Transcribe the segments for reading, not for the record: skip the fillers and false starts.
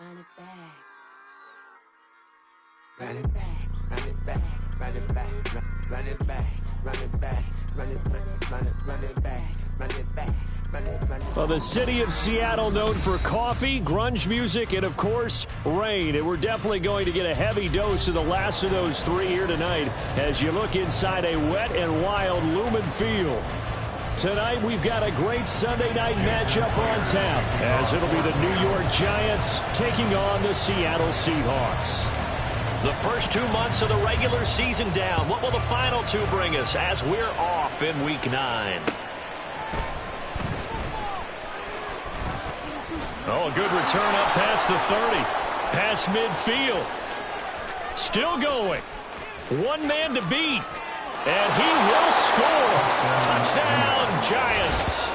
Run it back. Run it back, run it back, run it back, run it back, run it back, run it back, run it back, run it back. Well, the city of Seattle known for coffee, grunge music, and, of course, rain. And we're definitely going to get a heavy dose of the last of those three here tonight as you look inside a wet and wild Lumen Field. Tonight, we've got a great Sunday night matchup on tap as it'll be the New York Giants taking on the Seattle Seahawks. The first 2 months of the regular season down. What will the final two bring us as we're off in Week 9? Oh, a good return up past the 30. Past midfield. Still going. One man to beat. And he will score. Touchdown, Giants.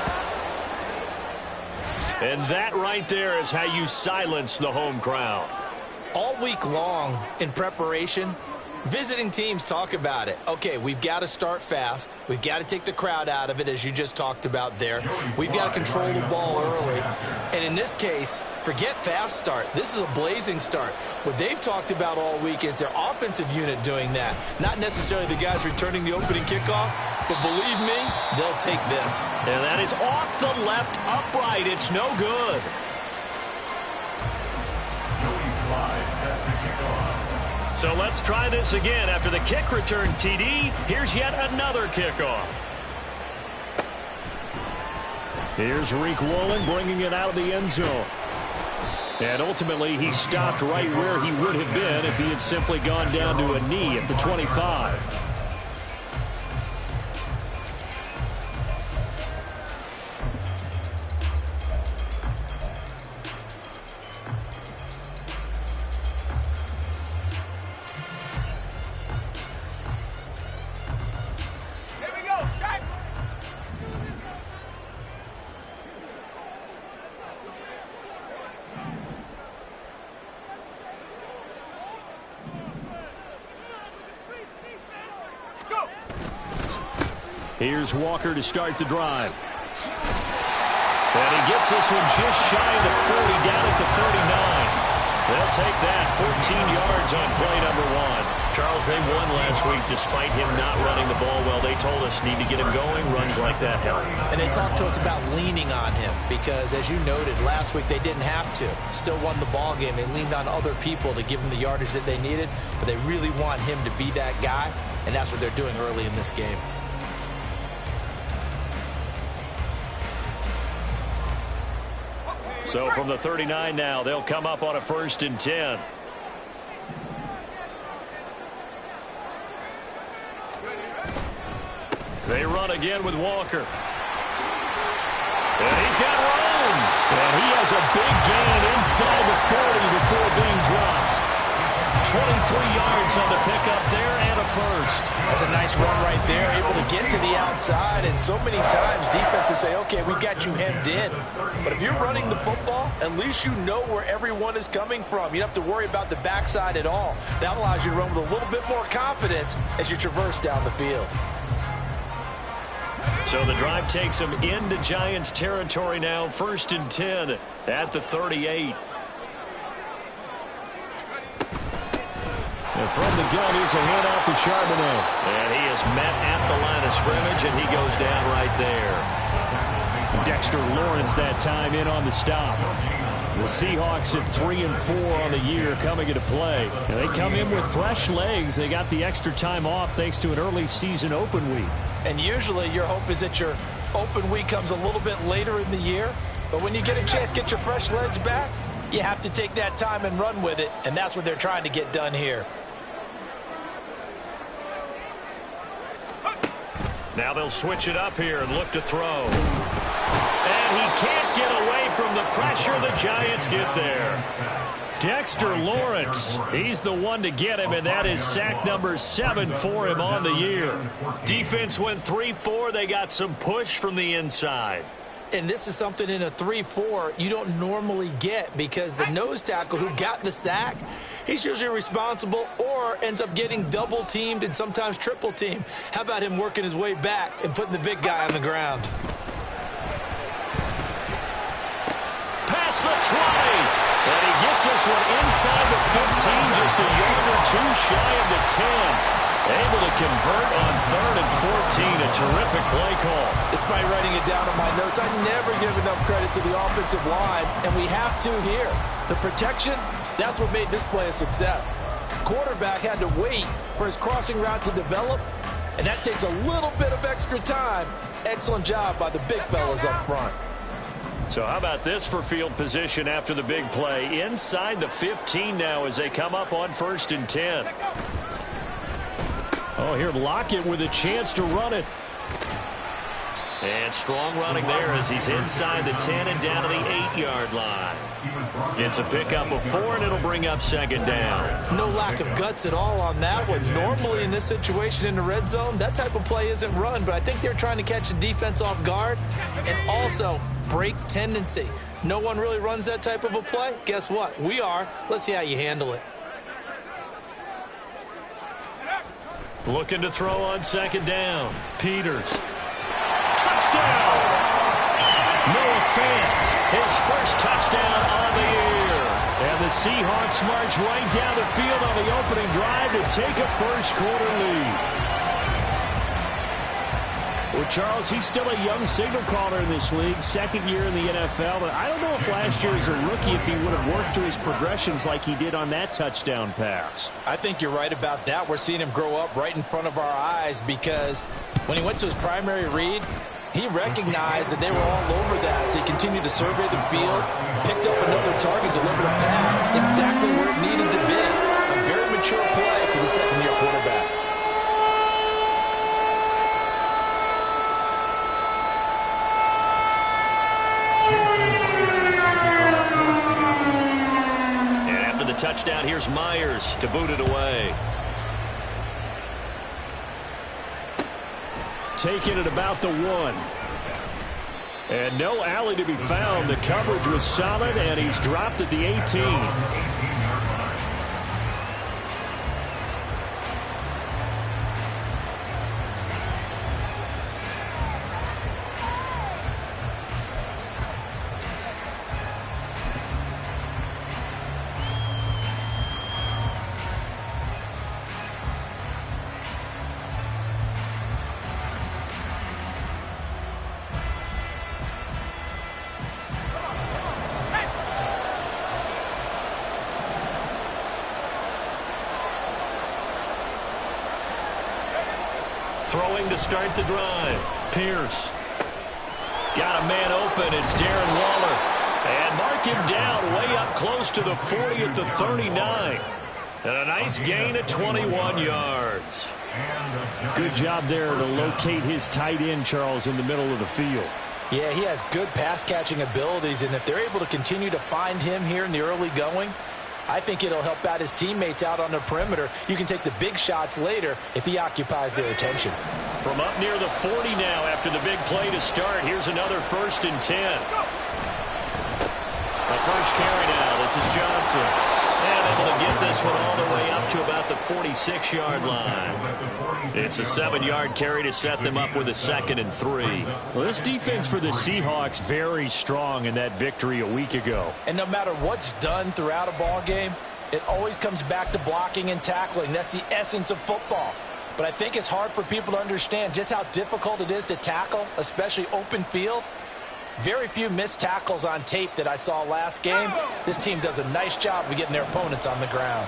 And that right there is how you silence the home crowd. All week long in preparation, visiting teams talk about it. Okay, we've got to start fast. We've got to take the crowd out of it, as you just talked about there. We've got to control the ball early. And in this case, forget fast start. This is a blazing start. What they've talked about all week is their offensive unit doing that. Not necessarily the guys returning the opening kickoff, but believe me, they'll take this. And that is off the left upright. It's no good. So let's try this again. After the kick return TD, here's yet another kickoff. Here's Rick Woolen bringing it out of the end zone. And ultimately, he stopped right where he would have been if he had simply gone down to a knee at the 25. Here's Walker to start the drive. And he gets this one just shy of the 40, down at the 39. They'll take that 14 yards on play number 1. Charles, they won last week despite him not running the ball well. They told us need to get him going. Runs like that help. And they talked to us about leaning on him because, as you noted, last week they didn't have to. Still won the ball game. They leaned on other people to give them the yardage that they needed, but they really want him to be that guy, and that's what they're doing early in this game. So from the 39 now, they'll come up on a 1st and 10. They run again with Walker. And he's got room. And he has a big gain inside the 40 before being dropped. 23 yards on the pickup there and a first. That's a nice run right there, able to get to the outside. And so many times defenses say, okay, we've got you hemmed in. But if you're running the football, at least you know where everyone is coming from. You don't have to worry about the backside at all. That allows you to run with a little bit more confidence as you traverse down the field. So the drive takes them into Giants territory now. 1st and 10 at the 38. And from the gun, here's a handoff to Charbonnet. And he is met at the line of scrimmage, and he goes down right there. Dexter Lawrence that time in on the stop. The Seahawks at 3-4 on the year coming into play. And they come in with fresh legs. They got the extra time off thanks to an early season open week. And usually your hope is that your open week comes a little bit later in the year. But when you get a chance to get your fresh legs back, you have to take that time and run with it. And that's what they're trying to get done here. Now they'll switch it up here and look to throw. And he can't get away from the pressure. The Giants get there. Dexter Lawrence, he's the one to get him, and that is sack number 7 for him on the year. Defense went 3-4. They got some push from the inside. And this is something in a 3-4 you don't normally get because the nose tackle who got the sack, he's usually responsible or ends up getting double teamed and sometimes triple teamed. How about him working his way back and putting the big guy on the ground? Past the 20. And he gets this one inside the 15, just a yard or two shy of the 10. Able to convert on 3rd and 14. A terrific play call. Despite writing it down on my notes, I never give enough credit to the offensive line, and we have to here. The protection, that's what made this play a success. Quarterback had to wait for his crossing route to develop, and that takes a little bit of extra time. Excellent job by the big fellas up front. So how about this for field position after the big play? Inside the 15 now as they come up on 1st and 10. Oh, here Lockett with a chance to run it. And strong running there as he's inside the 10 and down to the 8-yard line. It's a pickup of 4, and it'll bring up 2nd down. No lack of guts at all on that one. Normally in this situation in the red zone, that type of play isn't run, but I think they're trying to catch the defense off guard and also break tendency. No one really runs that type of a play. Guess what? We are. Let's see how you handle it. Looking to throw on 2nd down. Peters. Touchdown! Noah Fant, his first touchdown on the year. And the Seahawks march right down the field on the opening drive to take a first-quarter lead. Well, Charles, he's still a young signal caller in this league, 2nd year in the NFL. But I don't know if last year as a rookie if he would have worked through his progressions like he did on that touchdown pass. I think you're right about that. We're seeing him grow up right in front of our eyes because when he went to his primary read, he recognized that they were all over that. So he continued to survey the field, picked up another target, delivered a pass exactly where it needed to be. A very mature play for the 2nd-year quarterback. Touchdown. Here's Myers to boot it away. Taking it about the 1. And no alley to be found. The coverage was solid, and he's dropped at the 18. Throwing to start the drive. Pierce. Got a man open. It's Darren Waller. And mark him down way up close to the 40 at the 39. And a nice gain at 21 yards. Good job there to locate his tight end, Charles, in the middle of the field. Yeah, he has good pass-catching abilities, and if they're able to continue to find him here in the early going, I think it'll help out his teammates out on the perimeter. You can take the big shots later if he occupies their attention. From up near the 40 now after the big play to start. Here's another 1st and 10. The first carry now. This is Johnson. And able to get this one all the way up to about the 46-yard line. It's a 7-yard carry to set them up with a 2nd and 3. Well, this defense for the Seahawks very strong in that victory a week ago. And no matter what's done throughout a ball game, it always comes back to blocking and tackling. That's the essence of football. But I think it's hard for people to understand just how difficult it is to tackle, especially open field. Very few missed tackles on tape that I saw last game. This team does a nice job of getting their opponents on the ground.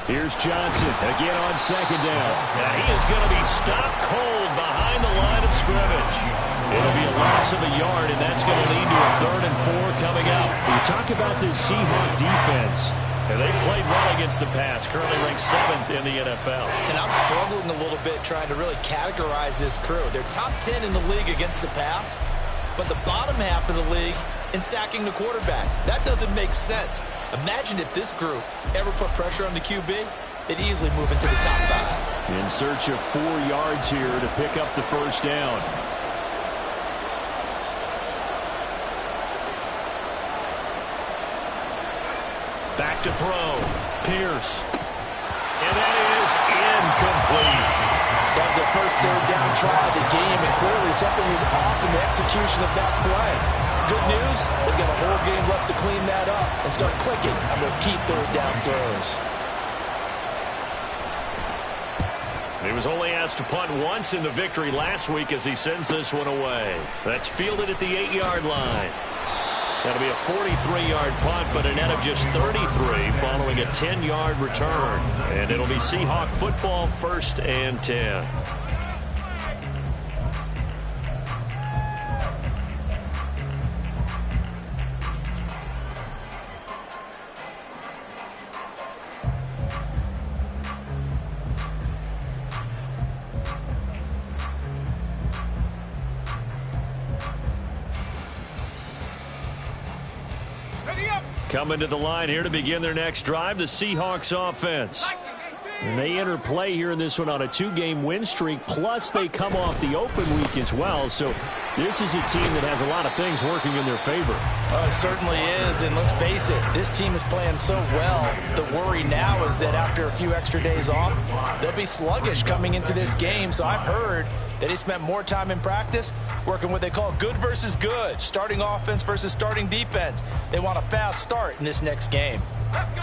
Here's Johnson again on 2nd down. And he is going to be stopped cold behind the line of scrimmage. It'll be a loss of a yard, and that's going to lead to a 3rd and 4 coming up. We talk about this Seahawk defense. And they played well against the pass, currently ranked 7th in the NFL. And I'm struggling a little bit trying to really categorize this crew. They're top 10 in the league against the pass, but the bottom half of the league in sacking the quarterback. That doesn't make sense. Imagine if this group ever put pressure on the QB, they'd easily move into the top 5. In search of 4 yards here to pick up the 1st down. Back to throw. Pierce. And that is incomplete. That was the first 3rd down try of the game, and clearly something was off in the execution of that play. good news, they've got a whole game left to clean that up and start clicking on those key third down throws. He was only asked to punt once in the victory last week as he sends this one away. That's fielded at the 8-yard line. That'll be a 43-yard punt, but a net of just 33 following a 10-yard return. And it'll be Seahawk football, 1st and 10. Coming to the line here to begin their next drive, the Seahawks offense. And they enter play here in this one on a 2-game win streak, plus they come off the open week as well. So this is a team that has a lot of things working in their favor. Oh, it certainly is, and let's face it, this team is playing so well. The worry now is that after a few extra days off, they'll be sluggish coming into this game. So I've heard that he spent more time in practice working what they call good versus good, starting offense versus starting defense. They want a fast start in this next game.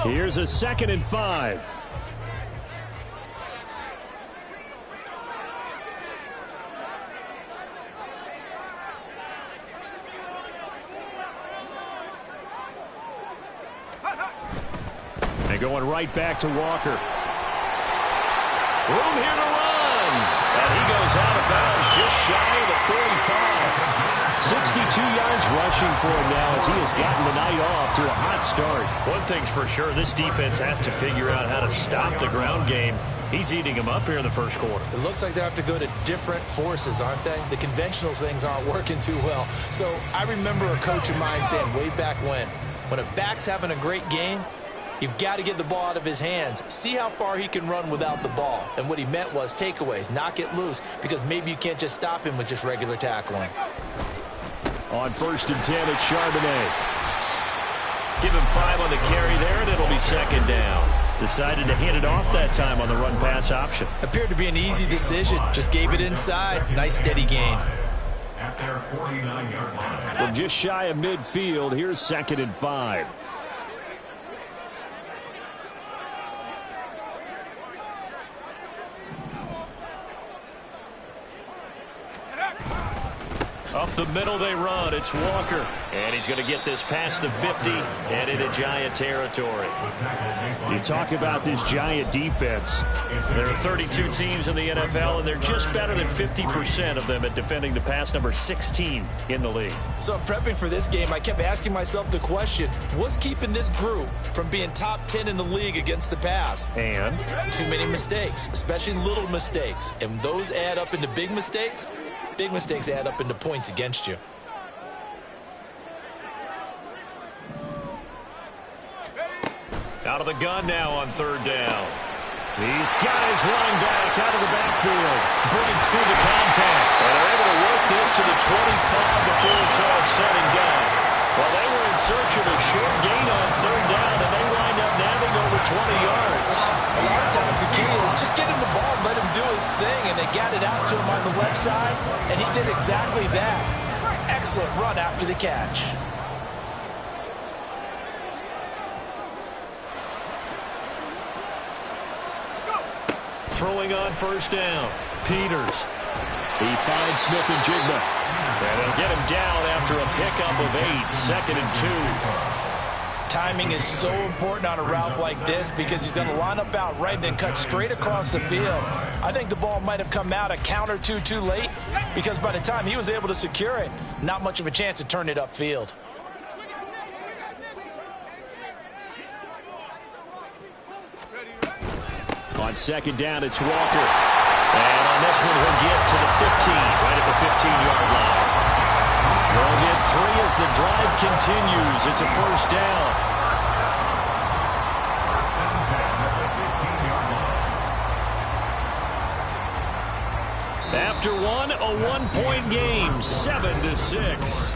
Here's a 2nd and 5. And going right back to Walker. Room here to run. And he goes out of bounds just shy of the 45. 62 yards rushing for him now as he has gotten the night off to a hot start. One thing's for sure, this defense has to figure out how to stop the ground game. He's eating them up here in the first quarter. It looks like they have to go to different forces, aren't they? The conventional things aren't working too well. So I remember a coach of mine saying way back when a back's having a great game, you've got to get the ball out of his hands. See how far he can run without the ball. And what he meant was takeaways, knock it loose, because maybe you can't just stop him with just regular tackling. On 1st and 10, it's Charbonnet. Give him 5 on the carry there, and it'll be 2nd down. Decided to hand it off that time on the run-pass option. Appeared to be an easy decision. Just gave it inside. Nice steady gain. At their 49-yard line. From just shy of midfield, here's 2nd and 5. Up the middle they run. It's Walker. And he's going to get this past the 50 and into Giant territory. You talk about this Giant defense. There are 32 teams in the NFL, and they're just better than 50% of them at defending the pass, number 16 in the league. So in prepping for this game, I kept asking myself the question, what's keeping this group from being top 10 in the league against the pass? And too many mistakes, especially little mistakes. And those add up into big mistakes. Big mistakes add up into points against you. Out of the gun now on 3rd down. He's got his running back out of the backfield. Breaks through the contact. And they're able to work this to the 25 before it's all said and done. Well, they were in search of a short gain on 3rd down, and they wind up nabbing over 20 yards. A lot of times the key is just get him the ball and let him do his thing, and they got it out to him on the left side, and he did exactly that. Excellent run after the catch. Throwing on 1st down. Peters. He finds Smith and Jigba. And they'll get him down after a pickup of 8. 2nd and 2. Timing is so important on a route like this because he's going to line up out right and then cut straight across the field. I think the ball might have come out a count or two too late because by the time he was able to secure it, not much of a chance to turn it upfield. On 2nd down, it's Walker. And on this one, he'll get to the 15, right at the 15-yard line. They'll get 3 as the drive continues. It's a 1st down. After one, a 1-point game, 7-6.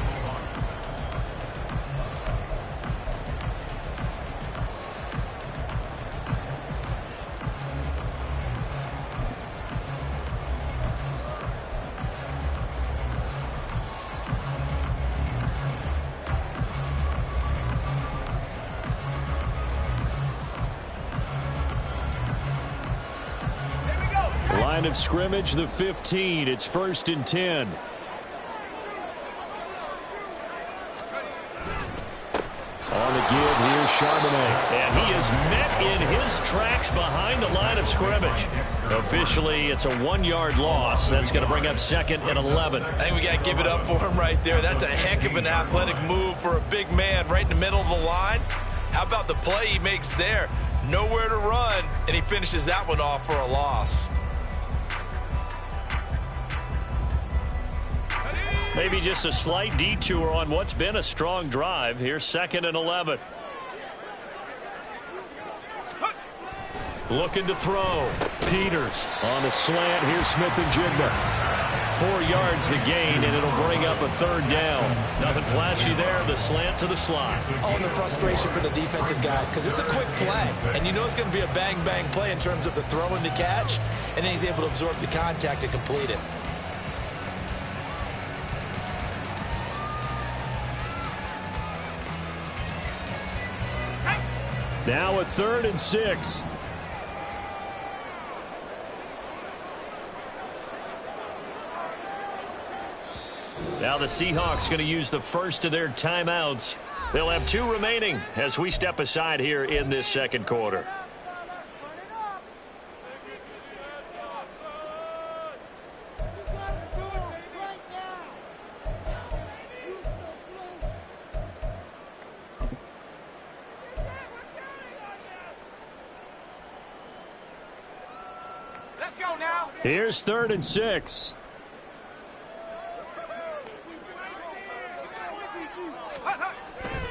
line of scrimmage, the 15. It's 1st and 10. On the give, here's Charbonnet. And he is met in his tracks behind the line of scrimmage. Officially, it's a 1-yard loss. That's going to bring up 2nd and 11. I think we got to give it up for him right there. That's a heck of an athletic move for a big man right in the middle of the line. How about the play he makes there? Nowhere to run, and he finishes that one off for a loss. Maybe just a slight detour on what's been a strong drive. Here's 2nd and 11. Looking to throw. Peters. On the slant, here's Smith and Jigba. 4 yards the gain, and it'll bring up a 3rd down. Nothing flashy there. The slant to the slot. Oh, and the frustration for the defensive guys, because it's a quick play. And you know it's going to be a bang-bang play in terms of the throw and the catch. And then he's able to absorb the contact and complete it. Now a 3rd and 6. Now the Seahawks going to use the first of their timeouts. They'll have 2 remaining as we step aside here in this 2nd quarter. Here's 3rd and 6.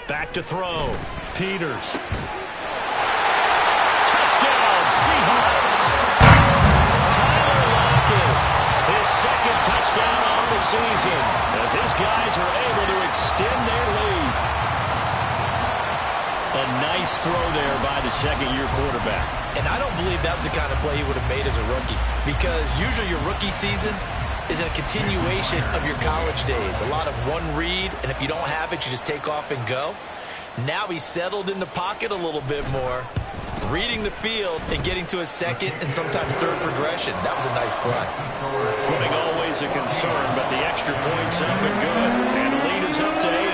Back to throw. Peters. Touchdown, Seahawks. Tyler Lockett, his 2nd touchdown on the season as his guys are able to extend their lead. A nice throw there by the 2nd-year quarterback. And I don't believe that was the kind of play he would have made as a rookie, because usually your rookie season is a continuation of your college days. A lot of one read, and if you don't have it, you just take off and go. Now he's settled in the pocket a little bit more, reading the field and getting to his 2nd and sometimes 3rd progression. That was a nice play. Footing always a concern, but the extra point's up and good. And the lead is up to 8.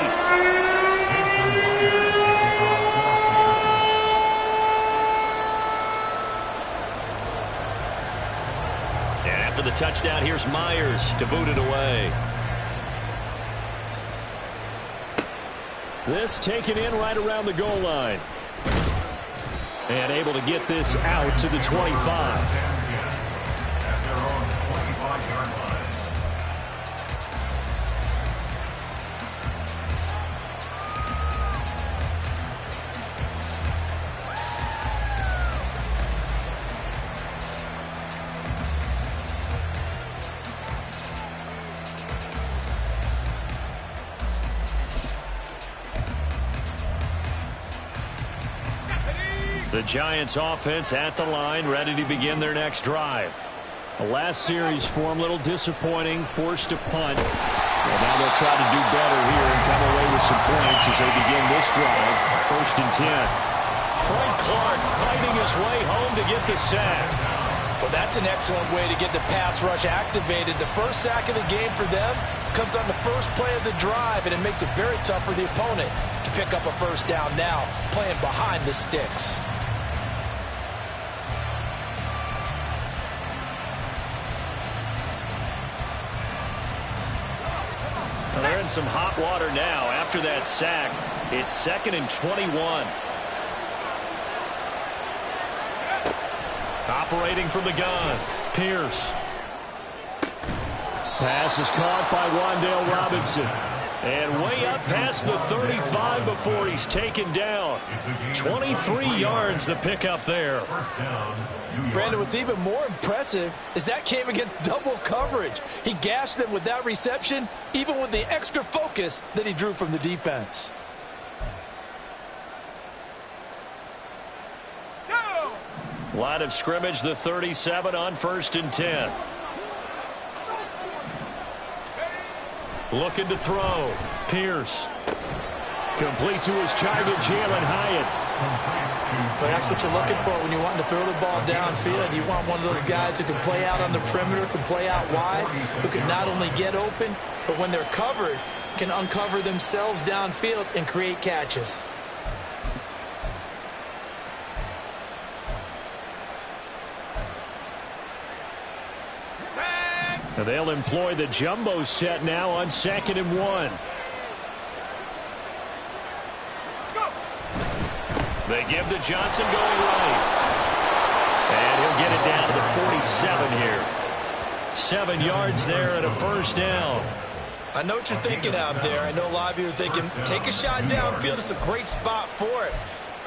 After the touchdown, here's Myers to boot it away. This taken in right around the goal line. And able to get this out to the 25. At their own 25-yard line. The Giants offense at the line, ready to begin their next drive. The last series for him, a little disappointing, forced to punt. And now they'll try to do better here and come away with some points as they begin this drive. 1st and 10. Frank Clark fighting his way home to get the sack. Well, that's an excellent way to get the pass rush activated. The first sack of the game for them comes on the first play of the drive, and it makes it very tough for the opponent to pick up a 1st down now, playing behind the sticks. They're in some hot water now after that sack. It's 2nd and 21. Operating from the gun, Pierce. Pass is caught by Wan'Dale Robinson. And way up past the 35 before he's taken down. 23 yards the pickup there. Brandon, what's even more impressive is that came against double coverage. He gashed them with that reception, even with the extra focus that he drew from the defense. Line of scrimmage, the 37 on 1st and 10. Looking to throw. Pierce. Complete to his target, Jalen Hyatt. But that's what you're looking for when you want to throw the ball downfield. You want one of those guys who can play out on the perimeter, can play out wide, who can not only get open, but when they're covered, can uncover themselves downfield and create catches. They'll employ the jumbo set now on 2nd and 1. They give to Johnson going right. And he'll get it down to the 47 here. 7 yards there and a first down. I know what you're thinking out there. I know a lot of you are thinking, take a shot downfield. It's a great spot for it.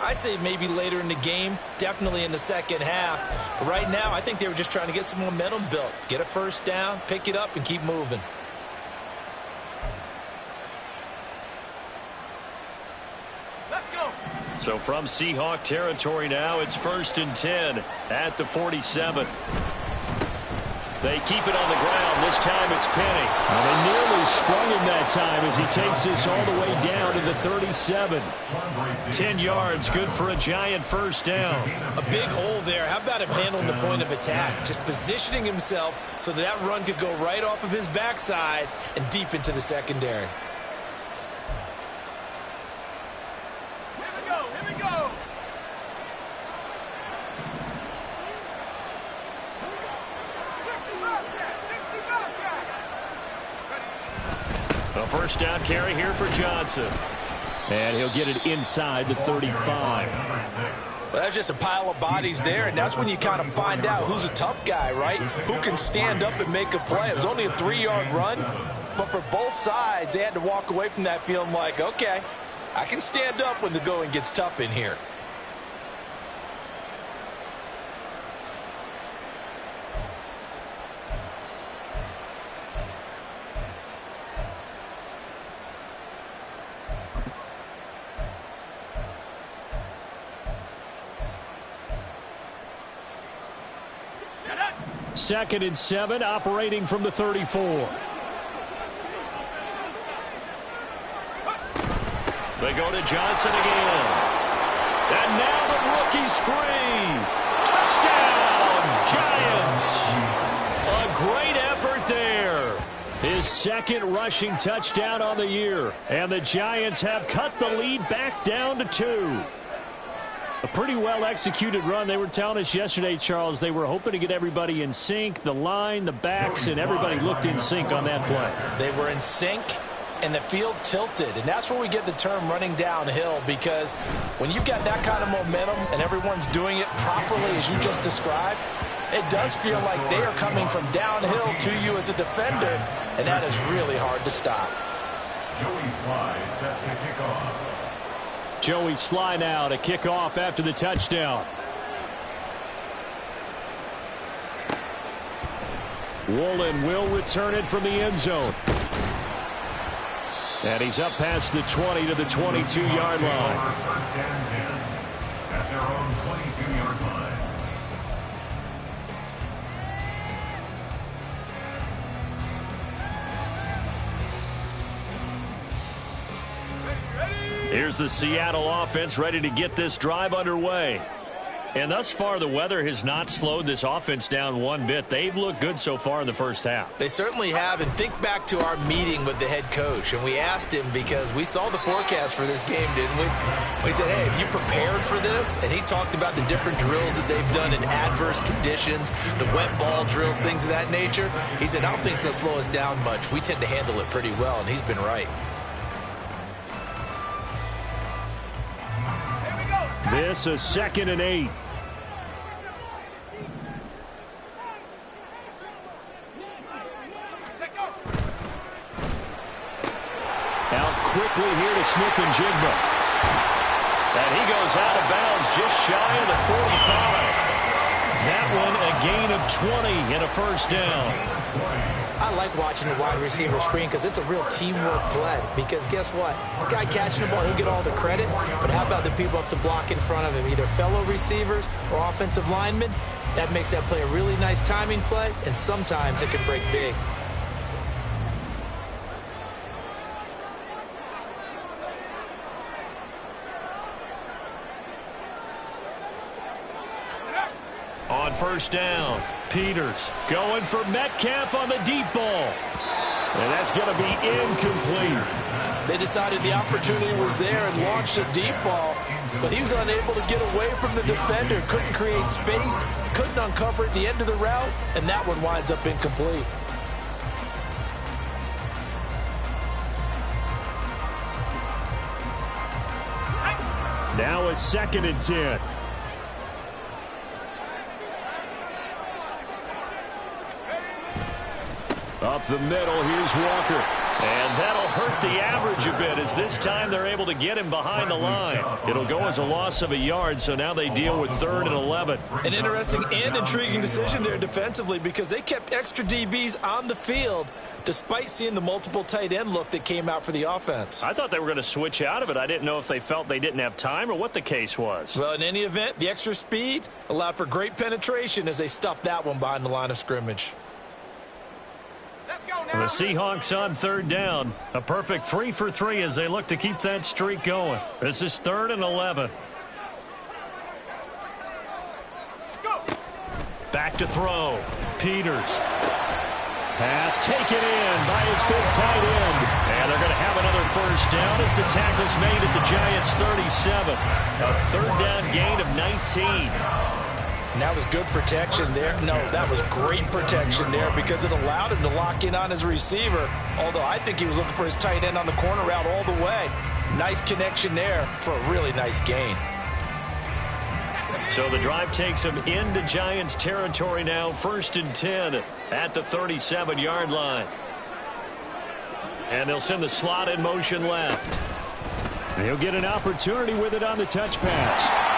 I'd say maybe later in the game, definitely in the second half. But right now, I think they were just trying to get some momentum built. Get a first down, pick it up, and keep moving. Let's go. So from Seahawk territory now, it's 1st and 10 at the 47. They keep it on the ground. This time it's Penny. Well, they nearly sprung him that time as he takes this all the way down to the 37. 10 yards, good for a giant first down. A big hole there. How about him handling the point of attack? Just positioning himself so that run could go right off of his backside and deep into the secondary. Here we go. A first down carry here for Johnson. And he'll get it inside the 35. Well, that's just a pile of bodies there, and that's when you kind of find out who's a tough guy, right? Who can stand up and make a play. It was only a 3-yard run, but for both sides, they had to walk away from that feeling like, okay, I can stand up when the going gets tough in here. Second and 7, operating from the 34. They go to Johnson again. And now the rookie's free. Touchdown, Giants. A great effort there. His second rushing touchdown on the year. And the Giants have cut the lead back down to 2. A pretty well-executed run. They were telling us yesterday, Charles, they were hoping to get everybody in sync, the line, the backs, and everybody looked in sync on that play. They were in sync, and the field tilted. And that's where we get the term running downhill, because when you've got that kind of momentum and everyone's doing it properly as you just described, it does feel like they are coming from downhill to you as a defender, and that is really hard to stop. Joey Sly set to kick off. Joey Sly now to kick off after the touchdown. Woolen will return it from the end zone. And he's up past the 20 to the 22-yard line. First and 10 at their own 22-yard line. Here's the Seattle offense ready to get this drive underway. And thus far, the weather has not slowed this offense down one bit. They've looked good so far in the first half. They certainly have. And think back to our meeting with the head coach. And we asked him, because we saw the forecast for this game, didn't we? We said, hey, have you prepared for this? And he talked about the different drills that they've done in adverse conditions, the wet ball drills, things of that nature. He said, I don't think it's going to slow us down much. We tend to handle it pretty well, and he's been right. This is 2nd and 8. Out quickly here to Smith-Njigba. And he goes out of bounds just shy of the 45. That one a gain of 20 and a first down. I like watching the wide receiver screen because it's a real teamwork play. Because guess what? The guy catching the ball, he'll get all the credit. But how about the people up to block in front of him, either fellow receivers or offensive linemen? That makes that play a really nice timing play, and sometimes it can break big. On first down, Peters going for Metcalf on the deep ball. And that's going to be incomplete. They decided the opportunity was there and launched a deep ball, but he was unable to get away from the defender, couldn't create space, couldn't uncover at the end of the route, and that one winds up incomplete. Now a 2nd and 10. Up the middle, here's Walker. And that'll hurt the average a bit, as this time they're able to get him behind the line. It'll go as a loss of a yard, so now they deal with 3rd and 11. An interesting and intriguing decision there defensively, because they kept extra DBs on the field despite seeing the multiple tight end look that came out for the offense. I thought they were going to switch out of it. I didn't know if they felt they didn't have time or what the case was. Well, in any event, the extra speed allowed for great penetration as they stuffed that one behind the line of scrimmage. And the Seahawks on 3rd down. A perfect 3 for 3 as they look to keep that streak going. This is 3rd and 11. Back to throw. Peters. Pass taken in by his big tight end. And they're going to have another first down as the tackle's made at the Giants' 37. A 3rd down gain of 19. And that was good protection there. No, that was great protection there because it allowed him to lock in on his receiver. Although I think he was looking for his tight end on the corner route all the way. Nice connection there for a really nice gain. So the drive takes him into Giants territory now. 1st and 10 at the 37-yard line. And they'll send the slot in motion left. He'll get an opportunity with it on the touch pass.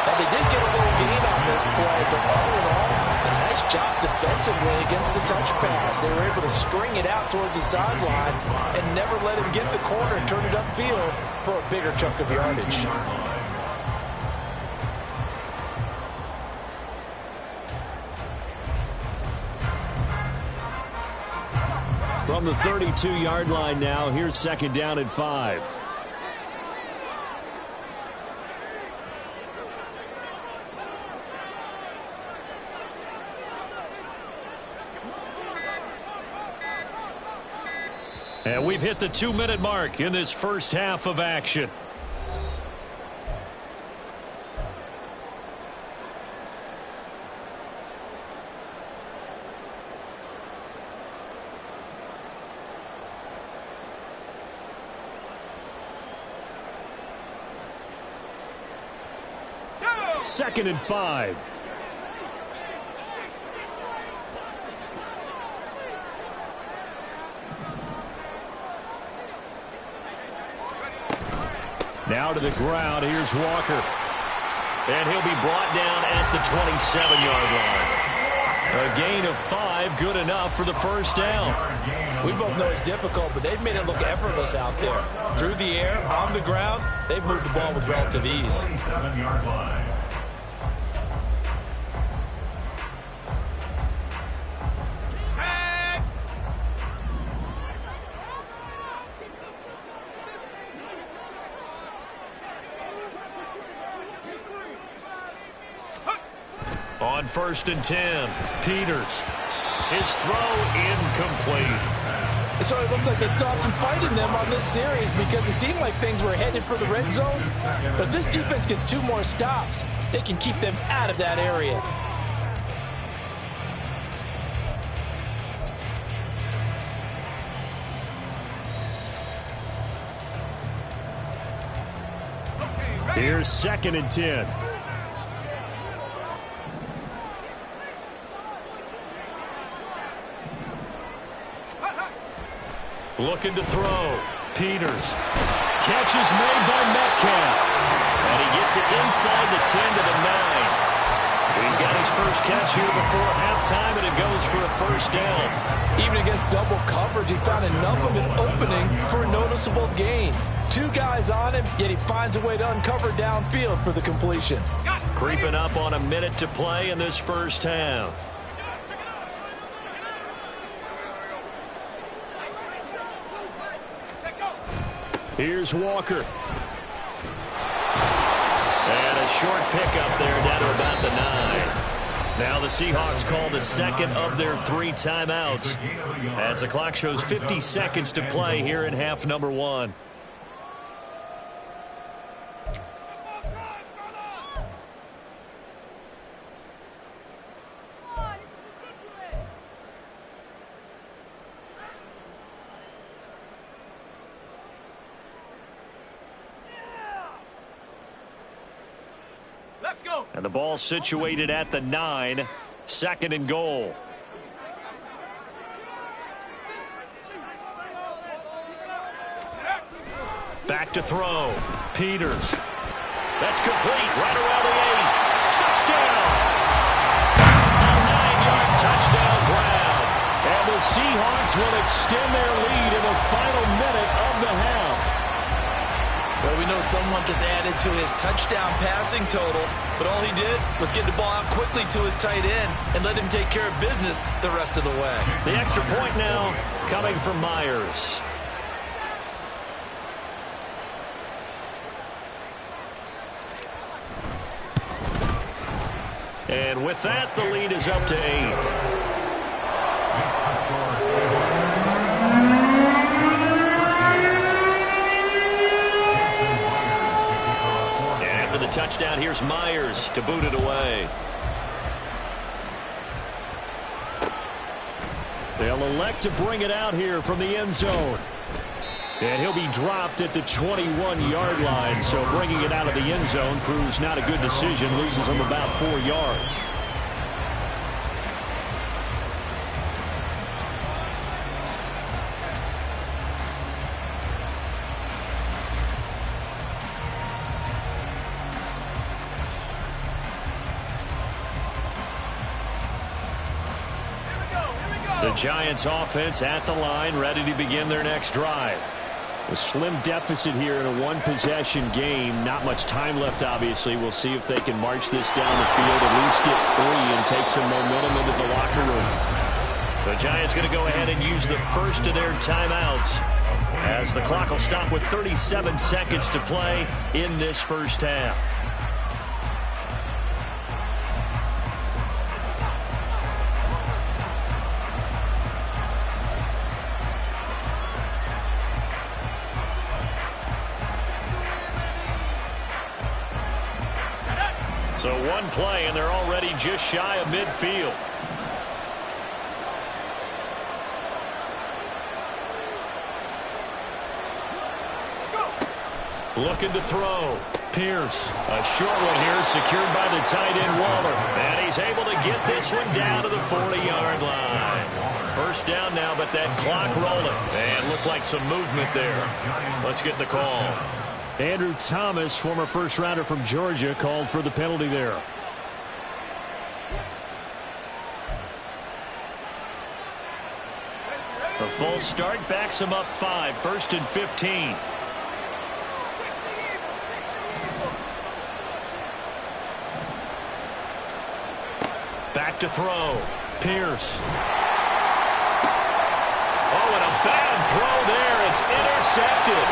Now, they did get a little gain on this play, but all in all, a nice job defensively against the touch pass. They were able to string it out towards the sideline and never let him get the corner and turn it upfield for a bigger chunk of yardage. From the 32-yard line now, here's 2nd down and 5. And we've hit the 2-minute mark in this first half of action. Second and 5. Now to the ground. Here's Walker. And he'll be brought down at the 27-yard line. A gain of 5, good enough for the first down. We both know it's difficult, but they've made it look effortless out there. Through the air, on the ground, they've moved the ball with relative ease. 27-yard line. On 1st and 10, Peters. His throw incomplete. So it looks like they still have some fight in them on this series because it seemed like things were headed for the red zone. But this defense gets 2 more stops. They can keep them out of that area. Here's 2nd and 10. Looking to throw. Peters. Catch is made by Metcalf. And he gets it inside the 10 to the 9. He's got his first catch here before halftime, and it goes for a first down. Even against double coverage, he found enough of an opening for a noticeable gain. 2 guys on him, yet he finds a way to uncover downfield for the completion. Creeping up on a minute to play in this first half. Here's Walker. And a short pickup there down to about the 9. Now the Seahawks call the second of their 3 timeouts as the clock shows 50 seconds to play here in half number 1. And the ball situated at the 9, 2nd and goal. Back to throw. Peters. That's complete. Right around the 8. Touchdown. A 9-yard touchdown ground. And the Seahawks will extend their lead in the final minute of the half. Well, we know someone just added to his touchdown passing total, but all he did was get the ball out quickly to his tight end and let him take care of business the rest of the way. The extra point now coming from Myers. And with that, the lead is up to 8. The touchdown, here's Myers to boot it away. They'll elect to bring it out here from the end zone. And he'll be dropped at the 21-yard line, so bringing it out of the end zone proves not a good decision, loses him about 4 yards. The Giants offense at the line, ready to begin their next drive. A slim deficit here in a one-possession game. Not much time left, obviously. We'll see if they can march this down the field, at least get 3 and take some momentum into the locker room. The Giants going to go ahead and use the first of their timeouts as the clock will stop with 37 seconds to play in this first half. So one play, and they're already just shy of midfield. Looking to throw. Pierce, a short one here, secured by the tight end Waller. And he's able to get this one down to the 40-yard line. First down now, but that clock rolling. And looked like some movement there. Let's get the call. Andrew Thomas, former first-rounder from Georgia, called for the penalty there. A false start backs him up 5, 1st and 15. Back to throw. Pierce. Oh, and a bad throw there. It's intercepted.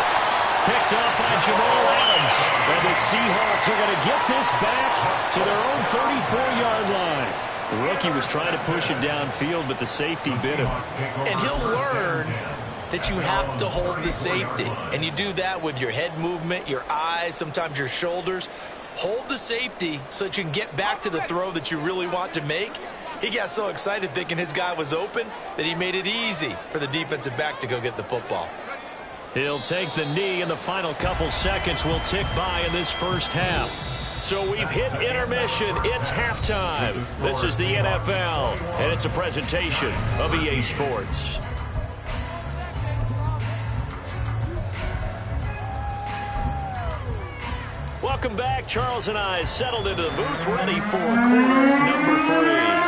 Picked up by Jamal Adams. And the Seahawks are going to get this back to their own 34-yard line. The rookie was trying to push it downfield, but the safety bit him. And he'll learn that you have to hold the safety. And you do that with your head movement, your eyes, sometimes your shoulders. Hold the safety so that you can get back to the throw that you really want to make. He got so excited thinking his guy was open that he made it easy for the defensive back to go get the football. He'll take the knee, and the final couple seconds will tick by in this first half. So we've hit intermission. It's halftime. This is the NFL, and it's a presentation of EA Sports. Welcome back. Charles and I settled into the booth, ready for quarter number 3.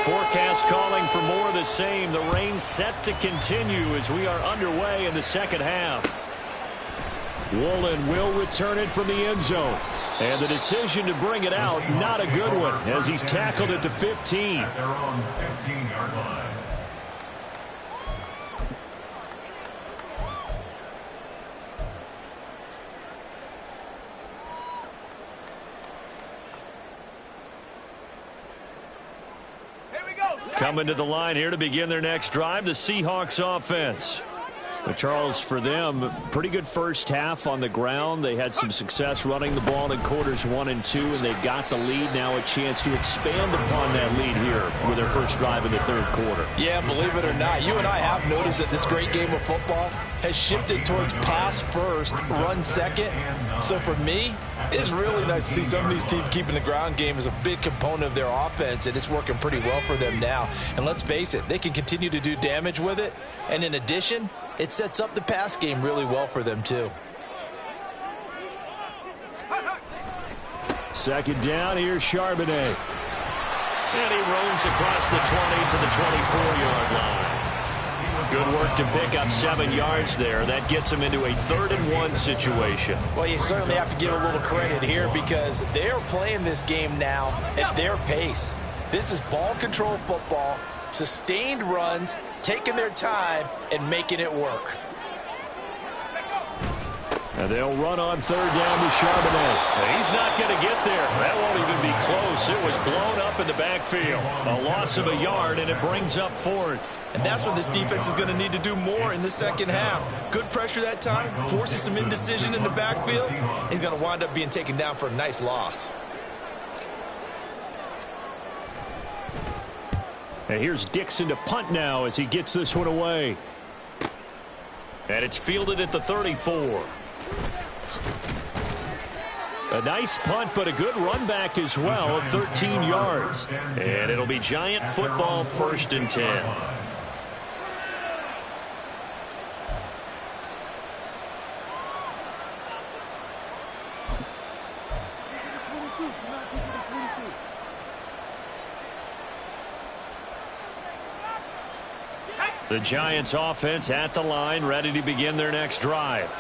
Forecast calling for more of the same. The rain set to continue as we are underway in the second half. Woolen will return it from the end zone. And the decision to bring it out, not a good one, as he's tackled at the 15. At their own 15-yard line. Coming to the line here to begin their next drive, the Seahawks offense. But Charles, for them, pretty good first half on the ground. They had some success running the ball in quarters 1 and 2, and they've got the lead. Now a chance to expand upon that lead here with their first drive in the third quarter. Yeah, believe it or not, you and I have noticed that this great game of football has shifted towards pass first, run second. So for me, it's really nice to see some of these teams keeping the ground game as a big component of their offense, and it's working pretty well for them now. And let's face it, they can continue to do damage with it. And in addition, it sets up the pass game really well for them, too. Second down, here's Charbonnet. And he roams across the 20 to the 24-yard line. Good work to pick up 7 yards there. That gets him into a 3rd and 1 situation. Well, you certainly have to give a little credit here because they're playing this game now at their pace. This is ball control football, sustained runs, taking their time, and making it work. And they'll run on 3rd down with Charbonnet. He's not going to get there. That won't even be close. It was blown up in the backfield. A loss of a yard, and it brings up 4th. And that's what this defense is going to need to do more in the second half. Good pressure that time, forces some indecision in the backfield. He's going to wind up being taken down for a nice loss. And here's Dixon to punt now as he gets this one away. And it's fielded at the 34. A nice punt, but a good run back as well of 13 yards. And it'll be Giant football, 1st and 10. The Giants offense at the line, ready to begin their next drive.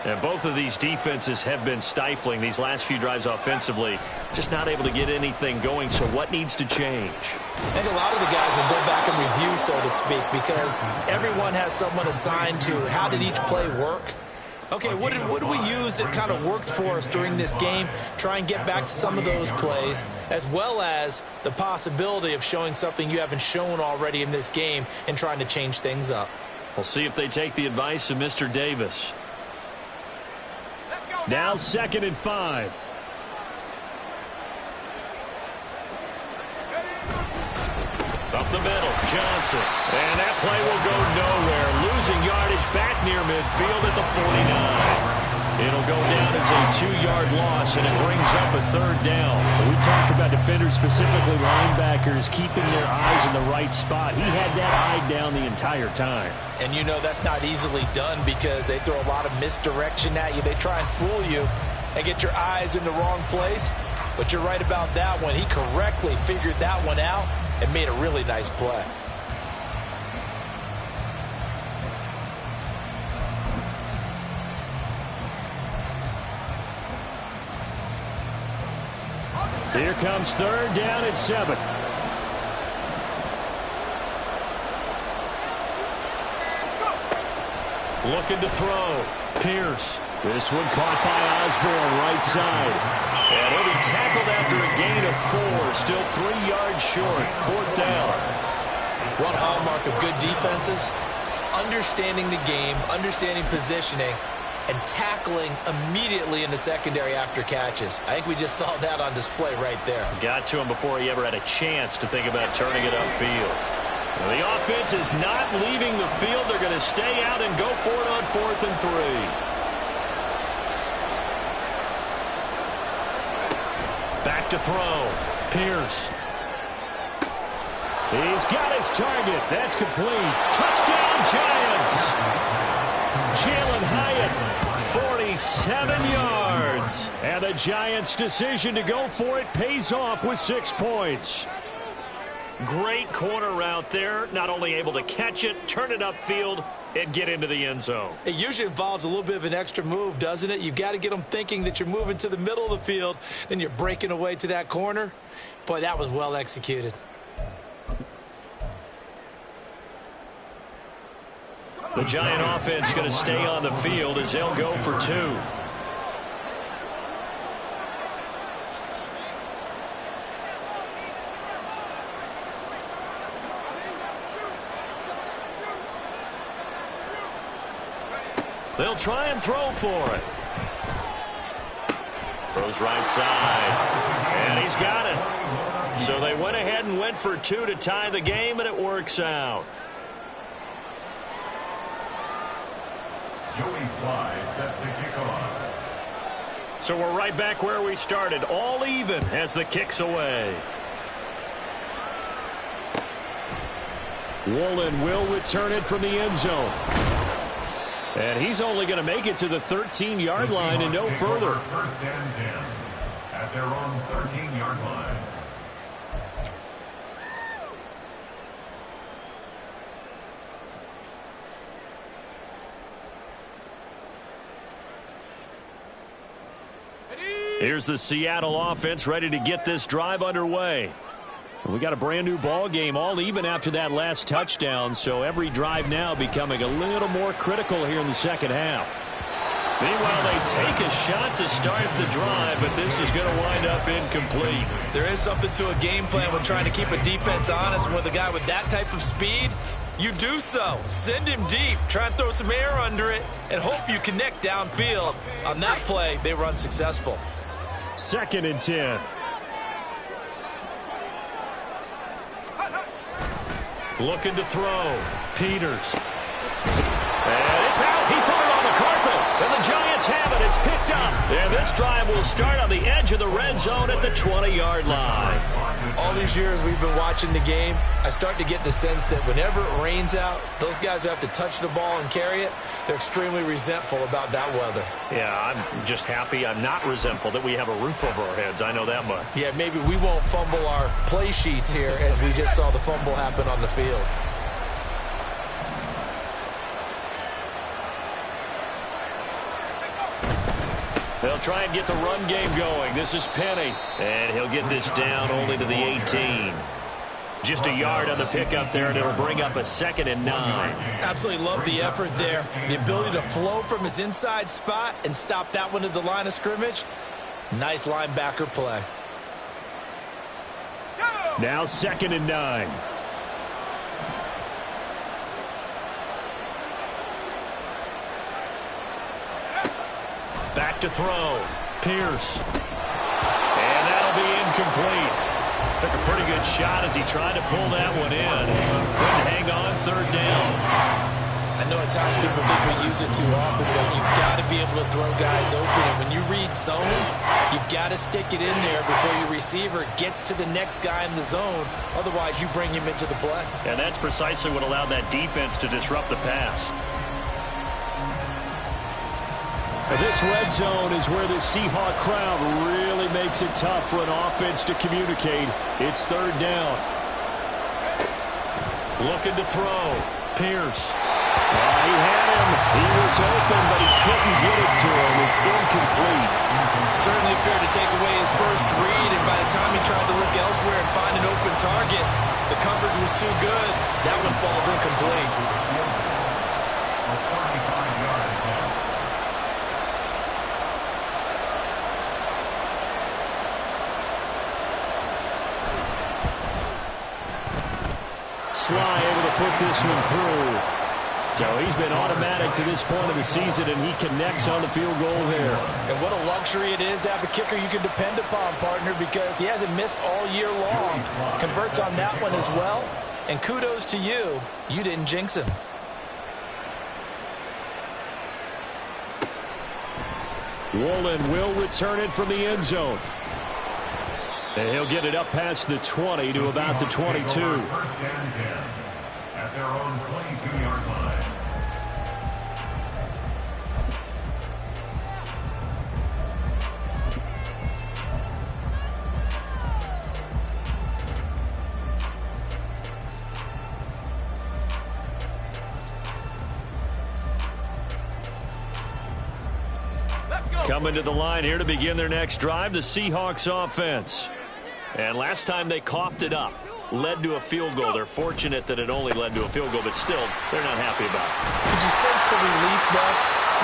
And both of these defenses have been stifling these last few drives offensively. Just not able to get anything going, so what needs to change? I think a lot of the guys will go back and review, so to speak, because everyone has someone assigned to how did each play work. Okay, what did we use that kind of worked for us during this game? Try and get back to some of those plays, as well as the possibility of showing something you haven't shown already in this game and trying to change things up. We'll see if they take the advice of Mr. Davis. Now 2nd and 5. Up the middle, Johnson. And that play will go nowhere. Losing yardage back near midfield at the 49. It'll go down as a 2-yard loss, and it brings up a 3rd down. We talk about defenders, specifically linebackers, keeping their eyes in the right spot. He had that eye down the entire time. And you know that's not easily done because they throw a lot of misdirection at you. They try and fool you and get your eyes in the wrong place. But you're right about that one. He correctly figured that one out and made a really nice play. Here comes 3rd down at 7. Looking to throw. Pierce. This one caught by Osborne, right side. And he'll be tackled after a gain of 4. Still 3 yards short. 4th down. One hallmark of good defenses is understanding the game, understanding positioning, and tackling immediately in the secondary after catches. I think we just saw that on display right there. Got to him before he ever had a chance to think about turning it upfield. Well, the offense is not leaving the field. They're going to stay out and go for it on 4th and 3. Back to throw. Pierce. He's got his target. That's complete. Touchdown, Giants. Jalen Hyatt, 47 yards. And the Giants' decision to go for it pays off with 6 points. Great corner route there. Not only able to catch it, turn it upfield, and get into the end zone. It usually involves a little bit of an extra move, doesn't it? You've got to get them thinking that you're moving to the middle of the field, then you're breaking away to that corner. Boy, that was well executed. The Giant offense going to stay on the field as they'll go for 2. They'll try and throw for it. Throws right side. And he's got it. So they went ahead and went for 2 to tie the game, and it works out. Joey Sly set to kick off. So we're right back where we started, all even as the kick's away. Woolen will return it from the end zone. And he's only going to make it to the 13-yard line and no further. First and 10 at their own 13-yard line. Here's the Seattle offense ready to get this drive underway. We got a brand new ball game, all even after that last touchdown, so every drive now becoming a little more critical here in the second half. Meanwhile, they take a shot to start the drive, but this is going to wind up incomplete. There is something to a game plan when trying to keep a defense honest. With a guy with that type of speed, you do so. Send him deep, try and throw some air under it, and hope you connect downfield. On that play, they were unsuccessful. 2nd and 10. Looking to throw. Peters. And it's out. He put it on the carpet. And the Giants have it. It's picked up. And this drive will start on the edge of the red zone at the 20-yard line. All these years we've been watching the game, I start to get the sense that whenever it rains out, those guys who have to touch the ball and carry it, they're extremely resentful about that weather. Yeah, I'm just happy I'm not resentful that we have a roof over our heads. I know that much. Yeah, maybe we won't fumble our play sheets here as we just saw the fumble happen on the field. They'll try and get the run game going. This is Penny. And he'll get this down only to the 18. Just a yard on the pickup there, and it'll bring up a 2nd and 9. Absolutely love the effort there. The ability to flow from his inside spot and stop that one at the line of scrimmage. Nice linebacker play. Now 2nd and 9. Back to throw. Pierce. And that'll be incomplete. Took a pretty good shot as he tried to pull that one in. Couldn't hang on 3rd down. I know at times people think we use it too often, but you've got to be able to throw guys open. And when you read zone, you've got to stick it in there before your receiver gets to the next guy in the zone. Otherwise, you bring him into the play. And that's precisely what allowed that defense to disrupt the pass. This red zone is where the Seahawk crowd really makes it tough for an offense to communicate. It's 3rd down. Looking to throw. Pierce. He had him. He was open, but he couldn't get it to him. It's incomplete. Certainly appeared to take away his first read, and by the time he tried to look elsewhere and find an open target, the coverage was too good. That one falls incomplete. Sly able to put this one through. So he's been automatic to this point of the season, and he connects on the field goal there. And what a luxury it is to have a kicker you can depend upon, partner, because he hasn't missed all year long. Converts on that one as well. And kudos to you. You didn't jinx him. Woolen will return it from the end zone. And he'll get it up past the 20 to about the 22. First and 10 at their own 22-yard line. Coming to the line here to begin their next drive, the Seahawks offense. And last time they coughed it up, led to a field goal. They're fortunate that it only led to a field goal, but still, they're not happy about it. Could you sense the relief, though,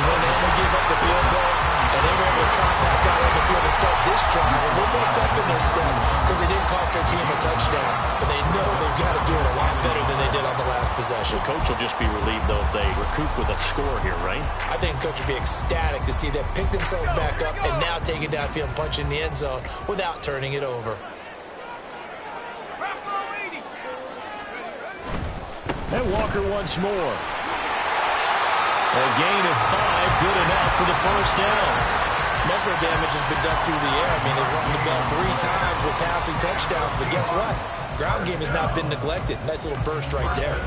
when they only gave up the field goal? And they were able to trot back out on the field and start this drive a little more pep in their step because they didn't cost their team a touchdown. But they know they've got to do it a lot better than they did on the last possession. The coach will just be relieved, though, if they recoup with a score here, right? I think coach would be ecstatic to see them pick themselves back up and now take it downfield and punch in the end zone without turning it over. And Walker once more. A gain of 5, good enough for the first down. Muscle damage has been done through the air. I mean, they've rung the bell 3 times with passing touchdowns, but guess what? Ground game has not been neglected. Nice little burst right there.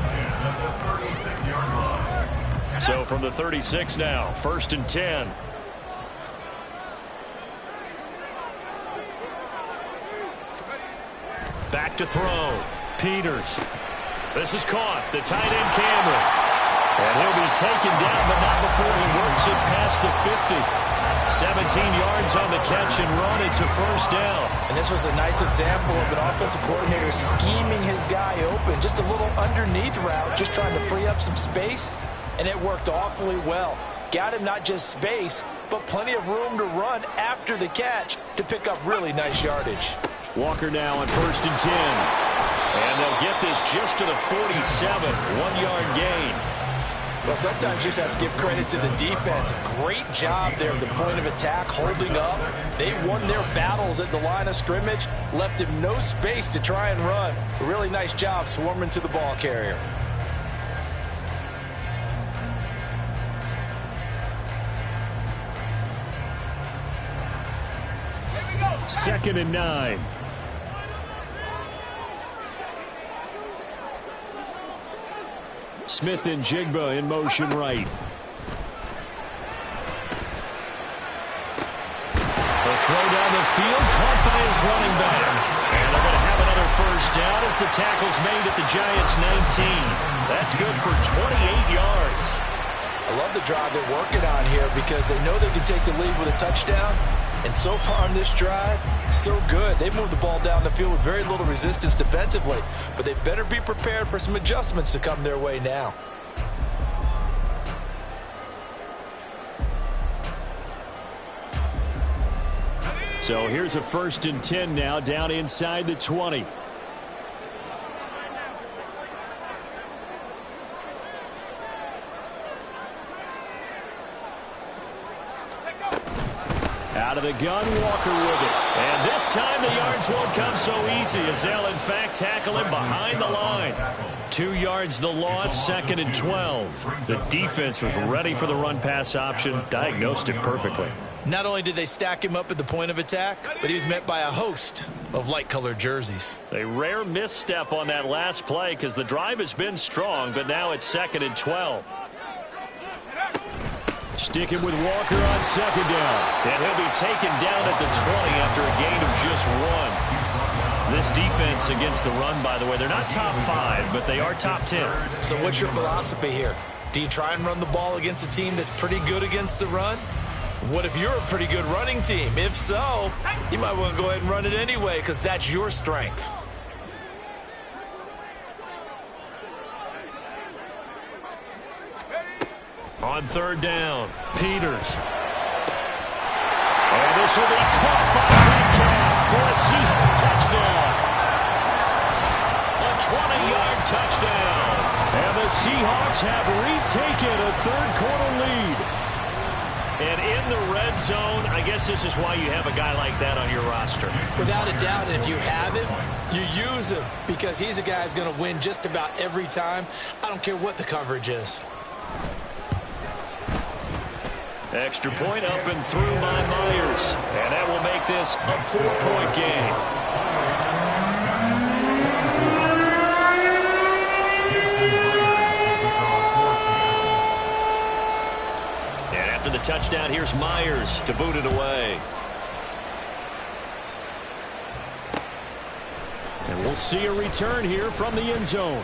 So from the 36 now, 1st and 10. Back to throw. Peters. This is caught. The tight end Cameron. And he'll be taken down, but not before he works it past the 50. 17 yards on the catch and run. It's a first down. And this was a nice example of an offensive coordinator scheming his guy open. Just a little underneath route, just trying to free up some space. And it worked awfully well. Got him not just space, but plenty of room to run after the catch to pick up really nice yardage. Walker now on 1st and 10. And they'll get this just to the 47. 1-yard gain. Well, sometimes you just have to give credit to the defense. Great job there at the point of attack, holding up. They won their battles at the line of scrimmage, left him no space to try and run. A really nice job swarming to the ball carrier. Second and 9. Smith and Jigba in motion right. They'll throw down the field, caught by his running back. And they're going to have another first down as the tackle's made at the Giants' 19. That's good for 28 yards. I love the drive they're working on here because they know they can take the lead with a touchdown. And so far on this drive, so good. They've moved the ball down the field with very little resistance defensively. But they better be prepared for some adjustments to come their way now. So here's a 1st and 10 now, down inside the 20. Out of the gun, Walker with it. And this time the yards won't come so easy as they'll, in fact, tackle him behind the line. 2 yards the loss, 2nd and 12. The defense was ready for the run-pass option, diagnosed it perfectly. Not only did they stack him up at the point of attack, but he was met by a host of light-colored jerseys. A rare misstep on that last play because the drive has been strong, but now it's 2nd and 12. Sticking with Walker on 2nd down. And he'll be taken down at the 20 after a gain of just 1. This defense against the run, by the way, they're not top 5, but they are top 10. So what's your philosophy here? Do you try and run the ball against a team that's pretty good against the run? What if you're a pretty good running team? If so, you might want to go ahead and run it anyway because that's your strength. On 3rd down, Peters. And this will be caught by Metcalf for a Seahawks touchdown. A 20-yard touchdown. And the Seahawks have retaken a 3rd-quarter lead. And in the red zone, I guess this is why you have a guy like that on your roster. Without a doubt, and if you have him, you use him because he's a guy who's going to win just about every time. I don't care what the coverage is. Extra point up and through by Myers. And that will make this a 4-point game. And after the touchdown, here's Myers to boot it away. And we'll see a return here from the end zone.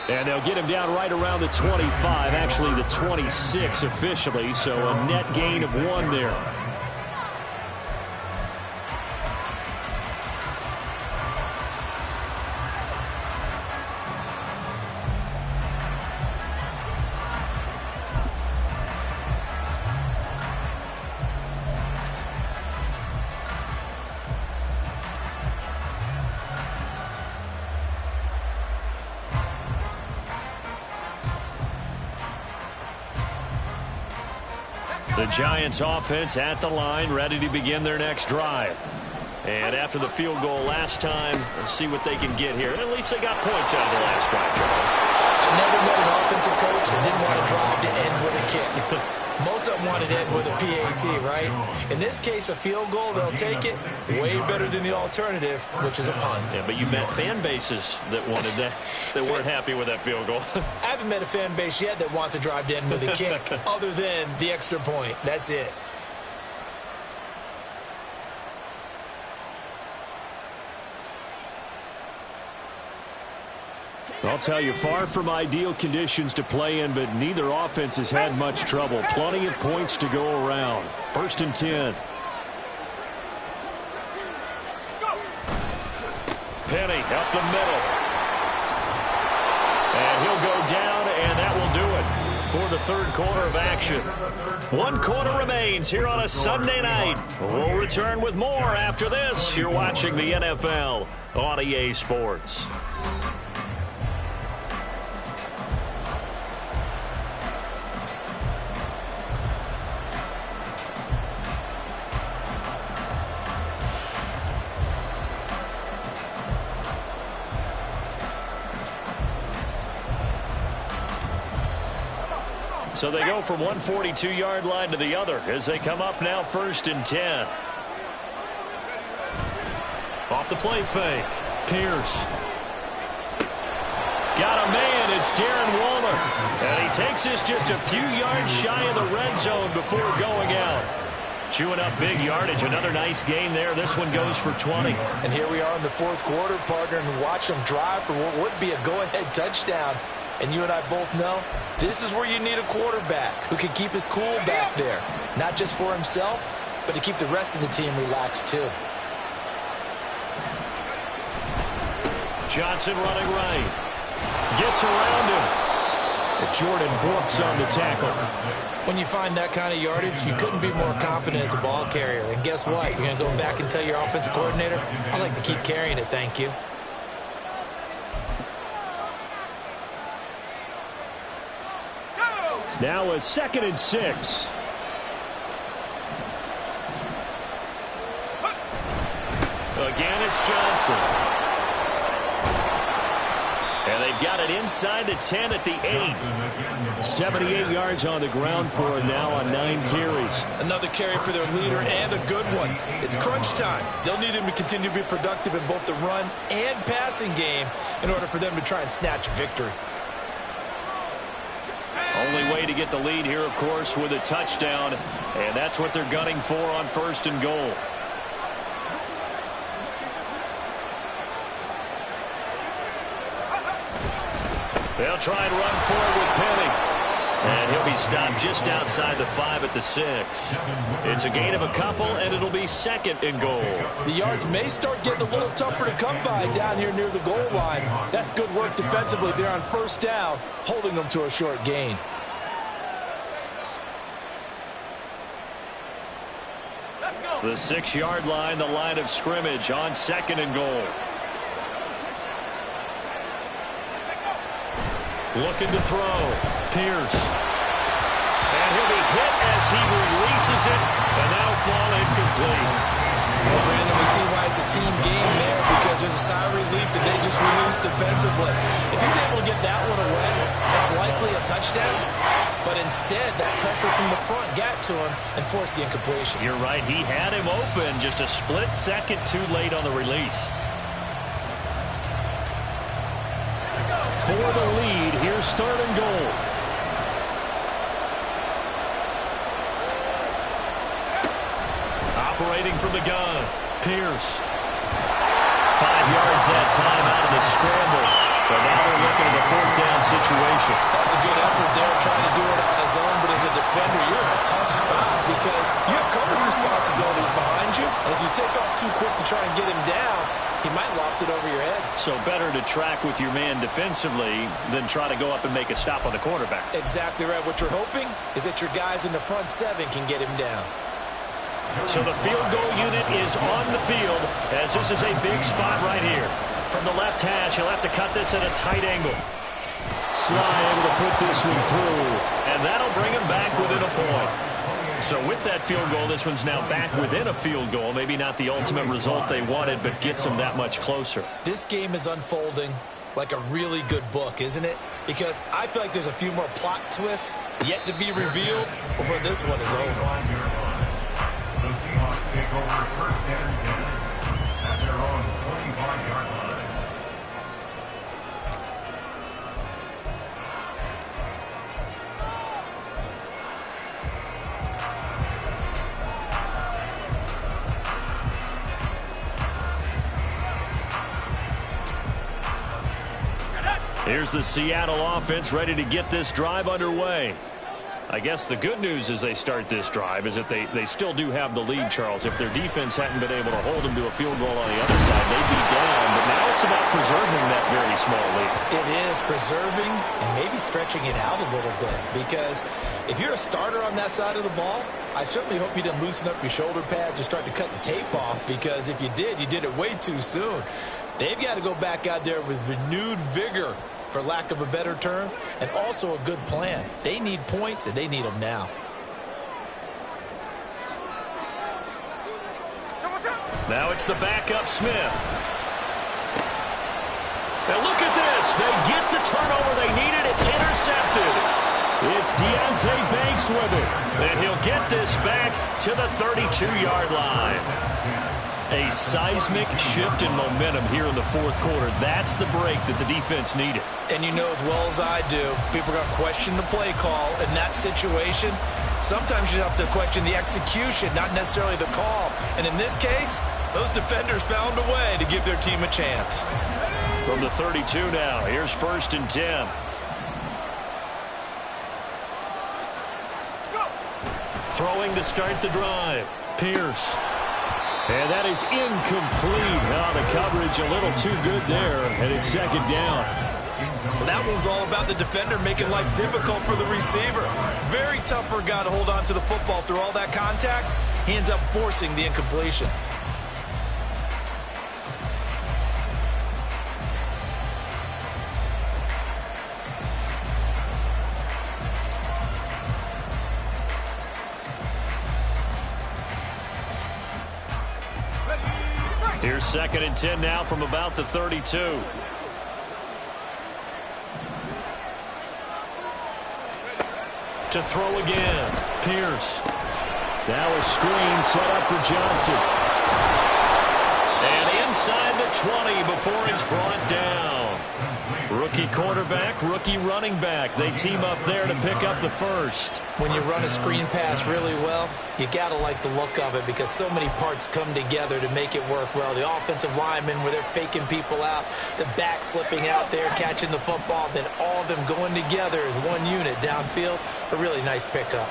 And they'll get him down right around the 25, actually the 26 officially, so a net gain of 1 there. The Giants offense at the line, ready to begin their next drive. And after the field goal last time, let's see what they can get here. At least they got points out of the last drive, Charles. I never met an offensive coach that didn't want to drive to end with a kick. Most of them wanted to end with a PAT, right? In this case, a field goal, they'll take it. Way better than the alternative, which is a punt. Yeah, but you met fan bases that wanted that, that weren't happy with that field goal. I haven't met a fan base yet that wants to drive to end with a kick, other than the extra point. That's it. I'll tell you, far from ideal conditions to play in, but neither offense has had much trouble. Plenty of points to go around. 1st and 10. Penny up the middle. And he'll go down, and that will do it for the third quarter of action. 1 quarter remains here on a Sunday night. We'll return with more after this. You're watching the NFL on EA Sports. So they go from 142-yard line to the other as they come up now 1st and 10. Off the play fake. Pierce. Got a man. It's Darren Waller. And he takes this just a few yards shy of the red zone before going out. Chewing up big yardage. Another nice gain there. This one goes for 20. And here we are in the 4th quarter, partner, and watch them drive for what would be a go-ahead touchdown. And you and I both know this is where you need a quarterback who can keep his cool back there. Not just for himself, but to keep the rest of the team relaxed too. Johnson running right. Gets around him. Jordan Brooks on the tackle. When you find that kind of yardage, you couldn't be more confident as a ball carrier. And guess what? You're going to go back and tell your offensive coordinator, I'd like to keep carrying it, thank you. Now a 2nd and 6. Again, it's Johnson. And they've got it inside the 10 at the 8. 78 yards on the ground for him now on 9 carries. Another carry for their leader and a good one. It's crunch time. They'll need him to continue to be productive in both the run and passing game in order for them to try and snatch victory. Only way to get the lead here, of course, with a touchdown. And that's what they're gunning for on 1st and goal. They'll try and run forward with Penny. And he'll be stopped just outside the 5 at the 6. It's a gain of a couple, and it'll be 2nd and goal. The yards may start getting a little tougher to come by down here near the goal line. That's good work defensively there on 1st down, holding them to a short gain. The 6-yard line, the line of scrimmage on 2nd and goal. Looking to throw. Pierce. And he'll be hit as he releases it, and that'll fall incomplete. Well, Brandon, we see why it's a team game there, because there's a sigh of relief that they just released defensively. If he's able to get that one away, that's likely a touchdown. But instead, that pressure from the front got to him and forced the incompletion. You're right. He had him open, just a split second too late on the release. For the lead, here's 3rd and goal. Operating from the gun, Pierce. 5 yards that time out of the scramble. But now they're looking at a 4th down situation. That was a good effort there, trying to do it on his own. But as a defender, you're in a tough spot because you have coverage responsibilities behind you. And if you take off too quick to try and get him down, he might loft it over your head. So better to track with your man defensively than try to go up and make a stop on the quarterback. Exactly right. What you're hoping is that your guys in the front 7 can get him down. So the field goal unit is on the field as this is a big spot right here. From the left hash, he'll have to cut this at a tight angle. Sly able to put this one through, and that'll bring him back within a point. So with that field goal, this one's now back within a field goal. Maybe not the ultimate result they wanted, but gets them that much closer. This game is unfolding like a really good book, isn't it? Because I feel like there's a few more plot twists yet to be revealed before this one is over. The Seahawks take over first and 10 at their own 25-yard line. Here's the Seattle offense ready to get this drive underway. I guess the good news as they start this drive is that they still do have the lead, Charles. If their defense hadn't been able to hold them to a field goal on the other side, they'd be down. But now it's about preserving that very small lead. It is preserving and maybe stretching it out a little bit. Because if you're a starter on that side of the ball, I certainly hope you didn't loosen up your shoulder pads or start to cut the tape off. Because if you did it way too soon. They've got to go back out there with renewed vigor, for lack of a better term, and also a good plan. They need points, and they need them now. Now it's the backup Smith. Now look at this. They get the turnover they needed. It's intercepted. It's Deontay Banks with it. And he'll get this back to the 32-yard line. A seismic shift in momentum here in the fourth quarter. That's the break that the defense needed. And you know as well as I do, people are going to question the play call in that situation. Sometimes you have to question the execution, not necessarily the call. And in this case, those defenders found a way to give their team a chance. From the 32 now, here's first and 10. Throwing to start the drive. Pierce. And that is incomplete. Oh, the coverage a little too good there, and it's second down. That was all about the defender making life difficult for the receiver. Very tough for a guy to hold on to the football through all that contact. He ends up forcing the incompletion. Here's second and 10 now from about the 32. To throw again. Pierce. Now a screen set up for Johnson. And inside the 20 before he's brought down. Rookie quarterback, rookie running back. They team up there to pick up the first. When you run a screen pass really well, you got to like the look of it because so many parts come together to make it work well. The offensive linemen where they're faking people out, the back slipping out there, catching the football, then all of them going together as one unit downfield. A really nice pickup.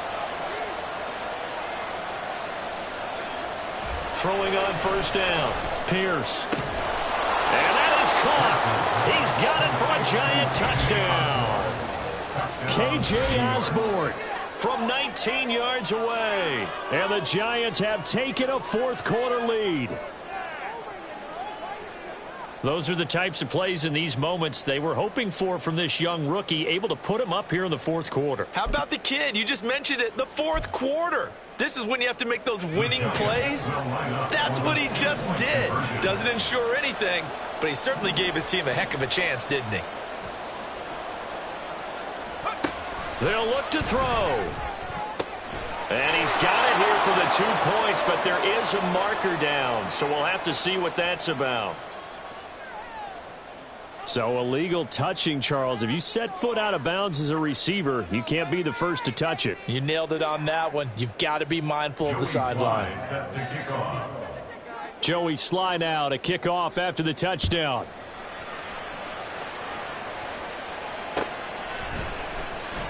Throwing on first down. Pierce. And that is caught. He's got it for a giant touchdown. K.J. Osborne from 19 yards away. And the Giants have taken a fourth quarter lead. Those are the types of plays in these moments they were hoping for from this young rookie, able to put him up here in the fourth quarter. How about the kid? You just mentioned it, the fourth quarter. This is when you have to make those winning plays. That's what he just did. Doesn't ensure anything, but he certainly gave his team a heck of a chance, didn't he? They'll look to throw. And he's got it here for the 2 points, but there is a marker down, so we'll have to see what that's about. So illegal touching, Charles. If you set foot out of bounds as a receiver, you can't be the first to touch it. You nailed it on that one. You've got to be mindful of the sideline. Joey Sly now to kick off after the touchdown.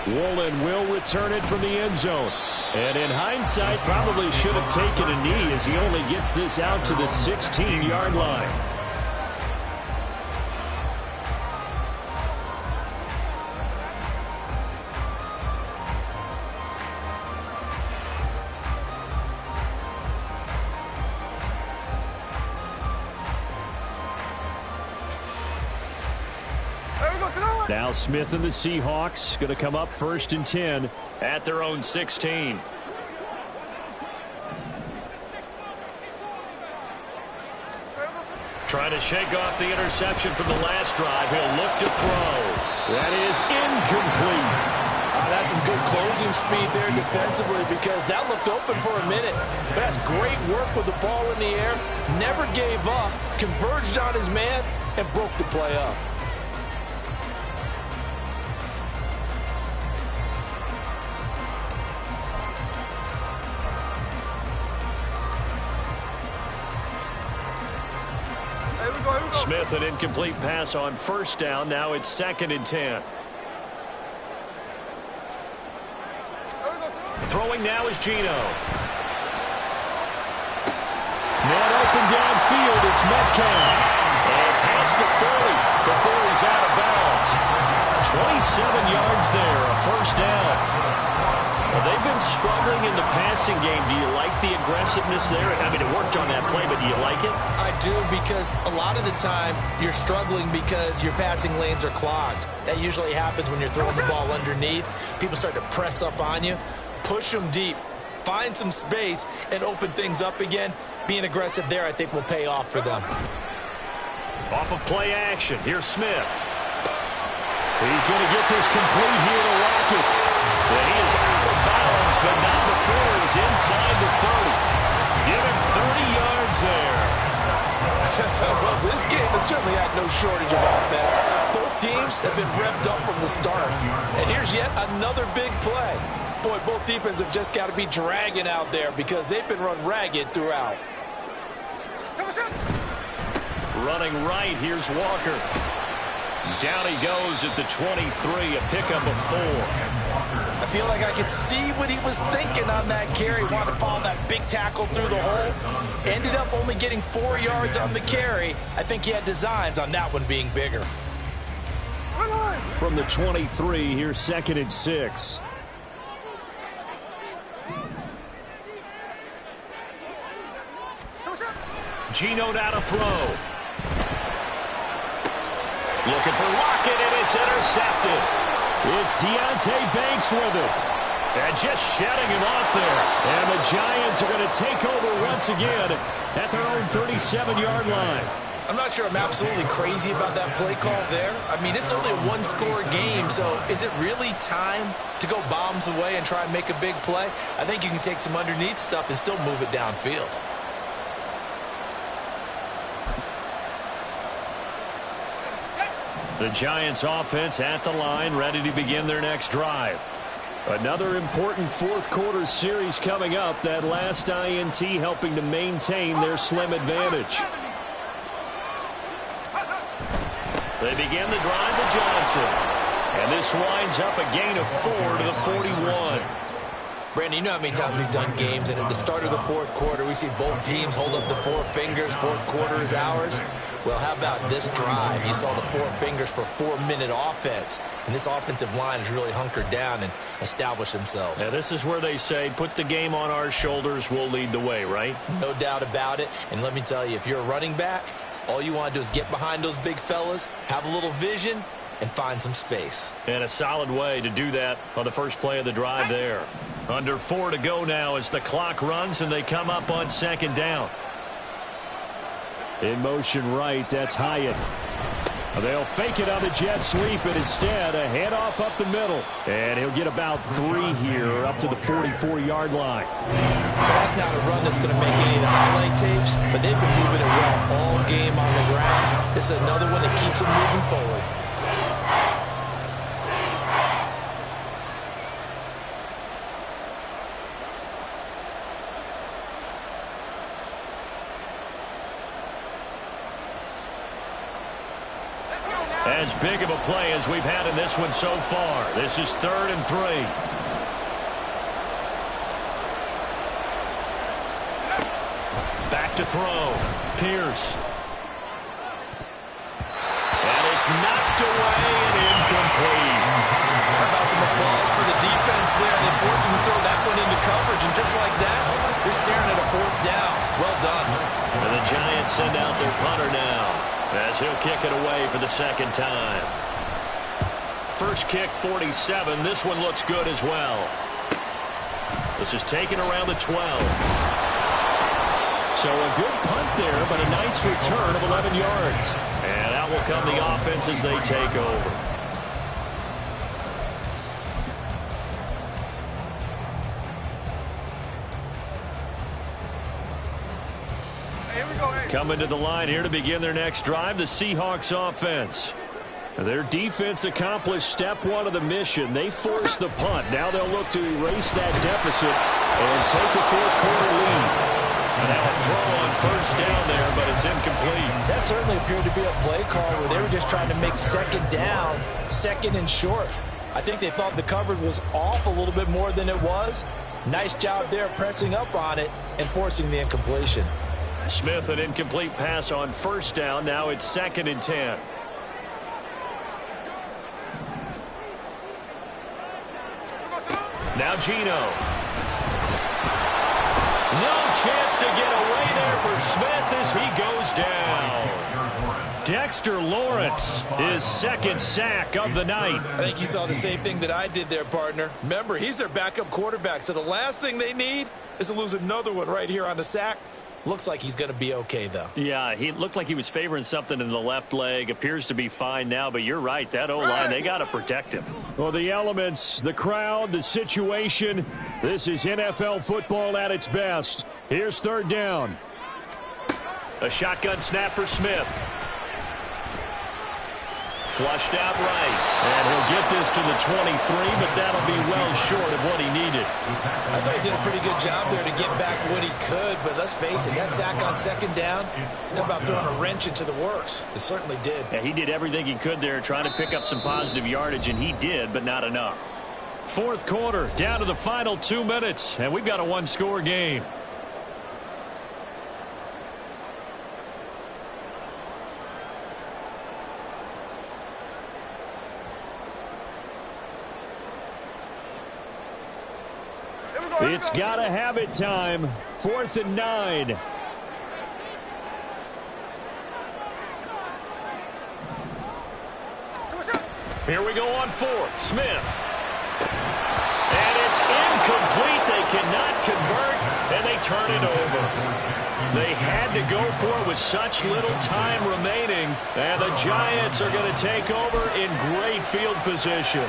Woolen will return it from the end zone. And in hindsight, probably should have taken a knee as he only gets this out to the 16-yard line. Now Smith and the Seahawks going to come up first and 10 at their own 16. Trying to shake off the interception from the last drive. He'll look to throw. That is incomplete. That's some good closing speed there defensively because that looked open for a minute. But that's great work with the ball in the air. Never gave up, converged on his man, and broke the play up. Smith, an incomplete pass on first down. Now it's 2nd and 10. Throwing now is Geno. Man open downfield. It's Metcalf. And past the 40 before he's out of bounds. 27 yards there, a first down. Well, they've been struggling in the passing game. Do you like the aggressiveness there? I mean, it worked on that play, but do you like it? I do, because a lot of the time you're struggling because your passing lanes are clogged. That usually happens when you're throwing the ball underneath. People start to press up on you. Push them deep. Find some space and open things up again. Being aggressive there, I think, will pay off for them. Off of play action. Here's Smith. He's going to get this complete here to Lockett. And he is out of bounds, but not before he's inside the 30. Give him 30 yards there. Well, this game has certainly had no shortage of offense. Both teams have been revved up from the start. And here's yet another big play. Boy, both defenses have just got to be dragging out there because they've been run ragged throughout. Running right, here's Walker. Down he goes at the 23, a pickup of 4. I feel like I could see what he was thinking on that carry. Wanted to follow that big tackle through the hole. Ended up only getting 4 yards on the carry. I think he had designs on that one being bigger. From the 23, here's 2nd and 6. Geno now to throw. Looking for Lockett, and it's intercepted. It's Deonte Banks with it. And just shedding him off there. And the Giants are going to take over once again at their own 37-yard line. I'm not sure I'm absolutely crazy about that play call there. I mean, it's only a one-score game, so is it really time to go bombs away and try and make a big play? I think you can take some underneath stuff and still move it downfield. The Giants offense at the line, ready to begin their next drive. Another important fourth-quarter series coming up. That last INT helping to maintain their slim advantage. They begin the drive to Johnson. And this winds up a gain of 4 to the 41. Brandon, you know how many times we've done games, and at the start of the fourth quarter, we see both teams hold up the 4 fingers. Fourth quarter is ours. Well, how about this drive? You saw the 4 fingers for 4-minute offense, and this offensive line has really hunkered down and established themselves. Now, this is where they say, put the game on our shoulders, we'll lead the way, right? No doubt about it, and let me tell you, if you're a running back, all you want to do is get behind those big fellas, have a little vision, and find some space. And a solid way to do that on the first play of the drive there. Under 4 to go now as the clock runs and they come up on 2nd down. In motion right, that's Hyatt. They'll fake it on the jet sweep, and instead a handoff up the middle. And he'll get about 3 here up to the 44-yard line. That's not a run that's going to make any of the highlight tapes, but they've been moving it well all game on the ground. This is another one that keeps them moving forward. As big of a play as we've had in this one so far. This is 3rd and 3. Back to throw. Pierce. And it's knocked away and incomplete. How about some applause for the defense there? They forced him to throw that one into coverage, and just like that, they're staring at a 4th down. Well done. And the Giants send out their punter now, as he'll kick it away for the 2nd time. First kick, 47. This one looks good as well. This is taken around the 12. So a good punt there, but a nice return of 11 yards. And out will come the offense as they take over. Coming to the line here to begin their next drive, the Seahawks offense. Their defense accomplished step one of the mission. They forced the punt. Now they'll look to erase that deficit and take a fourth-quarter lead. And now a throw on first down there, but it's incomplete. That certainly appeared to be a play call where they were just trying to make second down, second and short. I think they thought the coverage was off a little bit more than it was. Nice job there pressing up on it and forcing the incompletion. Smith, an incomplete pass on first down. Now it's 2nd and 10. Now Gino. No chance to get away there for Smith as he goes down. Dexter Lawrence, his 2nd sack of the night. I think you saw the same thing that I did there, partner. Remember, he's their backup quarterback, so the last thing they need is to lose another one right here on the sack. Looks like he's going to be okay, though. Yeah, he looked like he was favoring something in the left leg. Appears to be fine now, but you're right. That O-line, they got to protect him. Well, the elements, the crowd, the situation. This is NFL football at its best. Here's 3rd down. A shotgun snap for Smith. Flushed out right. And he'll get this to the 23, but that'll be well short of what he needed. I thought he did a pretty good job there to get back what he could, but let's face it, that sack on 2nd down, talk about throwing a wrench into the works. It certainly did. Yeah, he did everything he could there, trying to pick up some positive yardage, and he did, but not enough. 4th quarter, down to the final 2 minutes, and we've got a one-score game. It's gotta have it time. 4th and 9. Here we go on 4th. Smith. And it's incomplete. They cannot convert, and they turn it over. They had to go for it with such little time remaining, and the Giants are going to take over in great field position.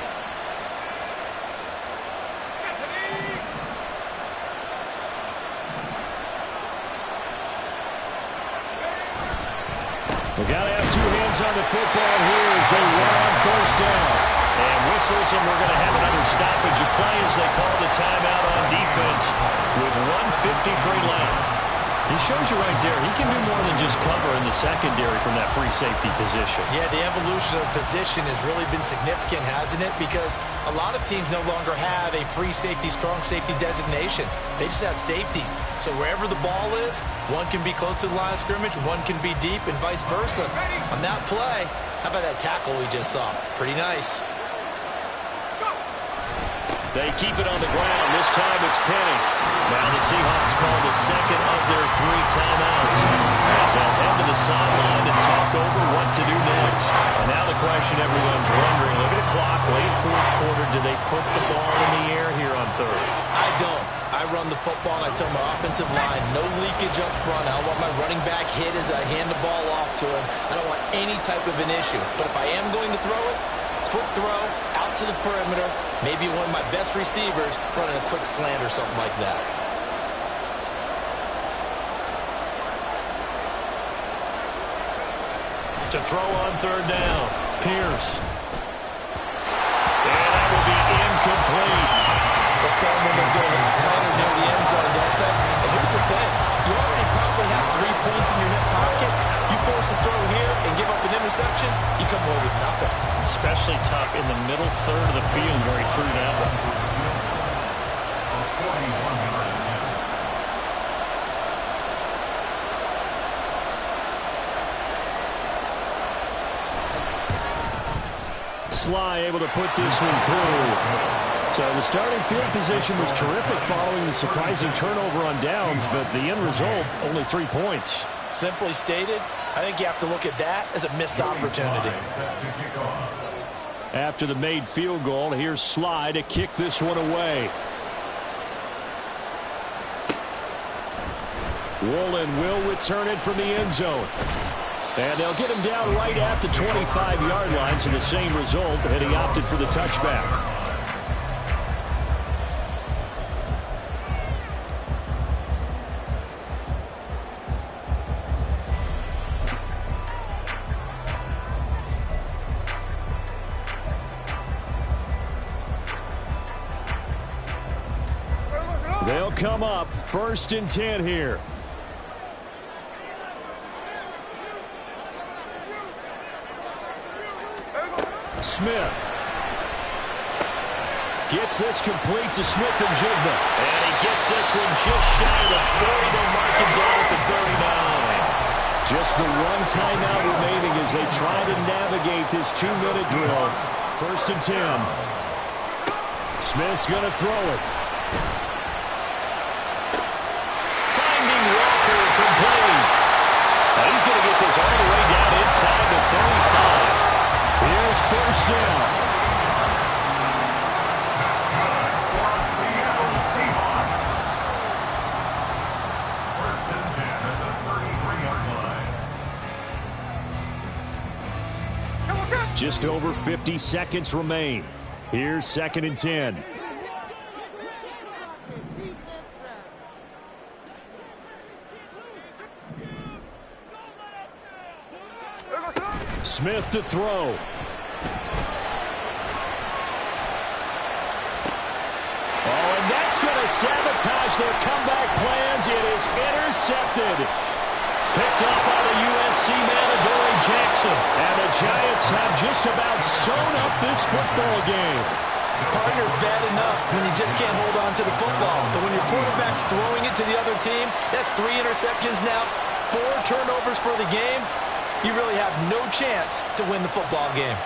We got to have 2 hands on the football here as they run on first down. And whistles, and we're going to have another stoppage of play as they call the timeout on defense with 1:53 left. He shows you right there, he can do more than just cover in the secondary from that free safety position. Yeah, the evolution of position has really been significant, hasn't it? Because a lot of teams no longer have a free safety, strong safety designation. They just have safeties. So wherever the ball is, one can be close to the line of scrimmage, one can be deep, and vice versa. On that play, how about that tackle we just saw? Pretty nice. They keep it on the ground. This time it's Penny. Now the Seahawks call the 2nd of their 3 timeouts as they'll head to the sideline to talk over what to do next. And now the question everyone's wondering, look at the clock, late 4th quarter, do they put the ball in the air here on 3rd? I don't. I run the football, and I tell my offensive line, no leakage up front. I don't want my running back hit as I hand the ball off to him. I don't want any type of an issue. But if I am going to throw it, quick throw, out to the perimeter, maybe one of my best receivers running a quick slant or something like that. To throw on 3rd down, Pierce. And that will be incomplete. Those strong windows get a little tighter near the end zone, don't they? And here's the thing. You already probably have 3 points in your hip pocket. You force a throw here and give up an interception, you come away with nothing. Especially tough in the middle 3rd of the field where he threw that one. Sly able to put this one through. So the starting field position was terrific following the surprising turnover on downs, but the end result, only 3 points. Simply stated, I think you have to look at that as a missed opportunity. After the made field goal, here's Sly to kick this one away. Woolen will return it from the end zone. And they'll get him down right at the 25-yard line, so the same result, and he opted for the touchback. They'll come up 1st and 10 here. Smith gets this complete to Smith and Jigba. And he gets this one just shy of the 40. They'll mark him down at the 39. Just the one timeout remaining as they try to navigate this 2-minute drill. 1st and 10. Smith's going to throw it. Finding Walker complete. And he's going to get this all the way down inside the 35. Here's 1st down. Just over 50 seconds remain. Here's 2nd and 10. Smith to throw. Oh, and that's going to sabotage their comeback plans. It is intercepted. Picked up by the USC man, Adoree Jackson. And the Giants have just about sewn up this football game. Partner's bad enough when you just can't hold on to the football. But when your quarterback's throwing it to the other team, that's 3 interceptions now, 4 turnovers for the game. You really have no chance to win the football game.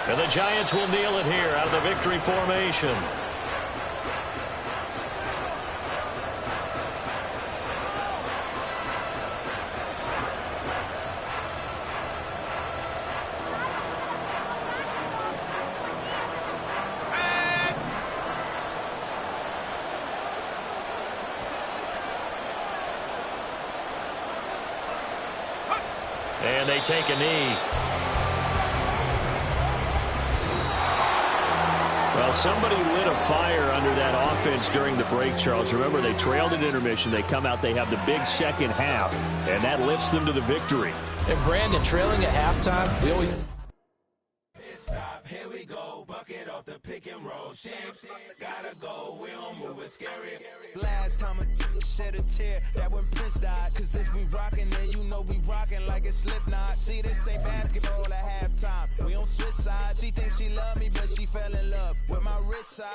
And the Giants will kneel it here out of the victory formation. And they take a knee. Well, somebody lit a fire under that offense during the break, Charles. Remember, they trailed at intermission. They come out, they have the big second half, and that lifts them to the victory. And Brandon, trailing at halftime, we always... Stop, here we go, bucket off the pick and roll. Gotta go, we don't move it scary. Last time a shed a tear, that when Prince died. Cause if we rockin', then you know we rockin' like a Slipknot. See, this ain't basketball at halftime. We don't switch sides. She thinks she love me, but she fell in love with my rich side.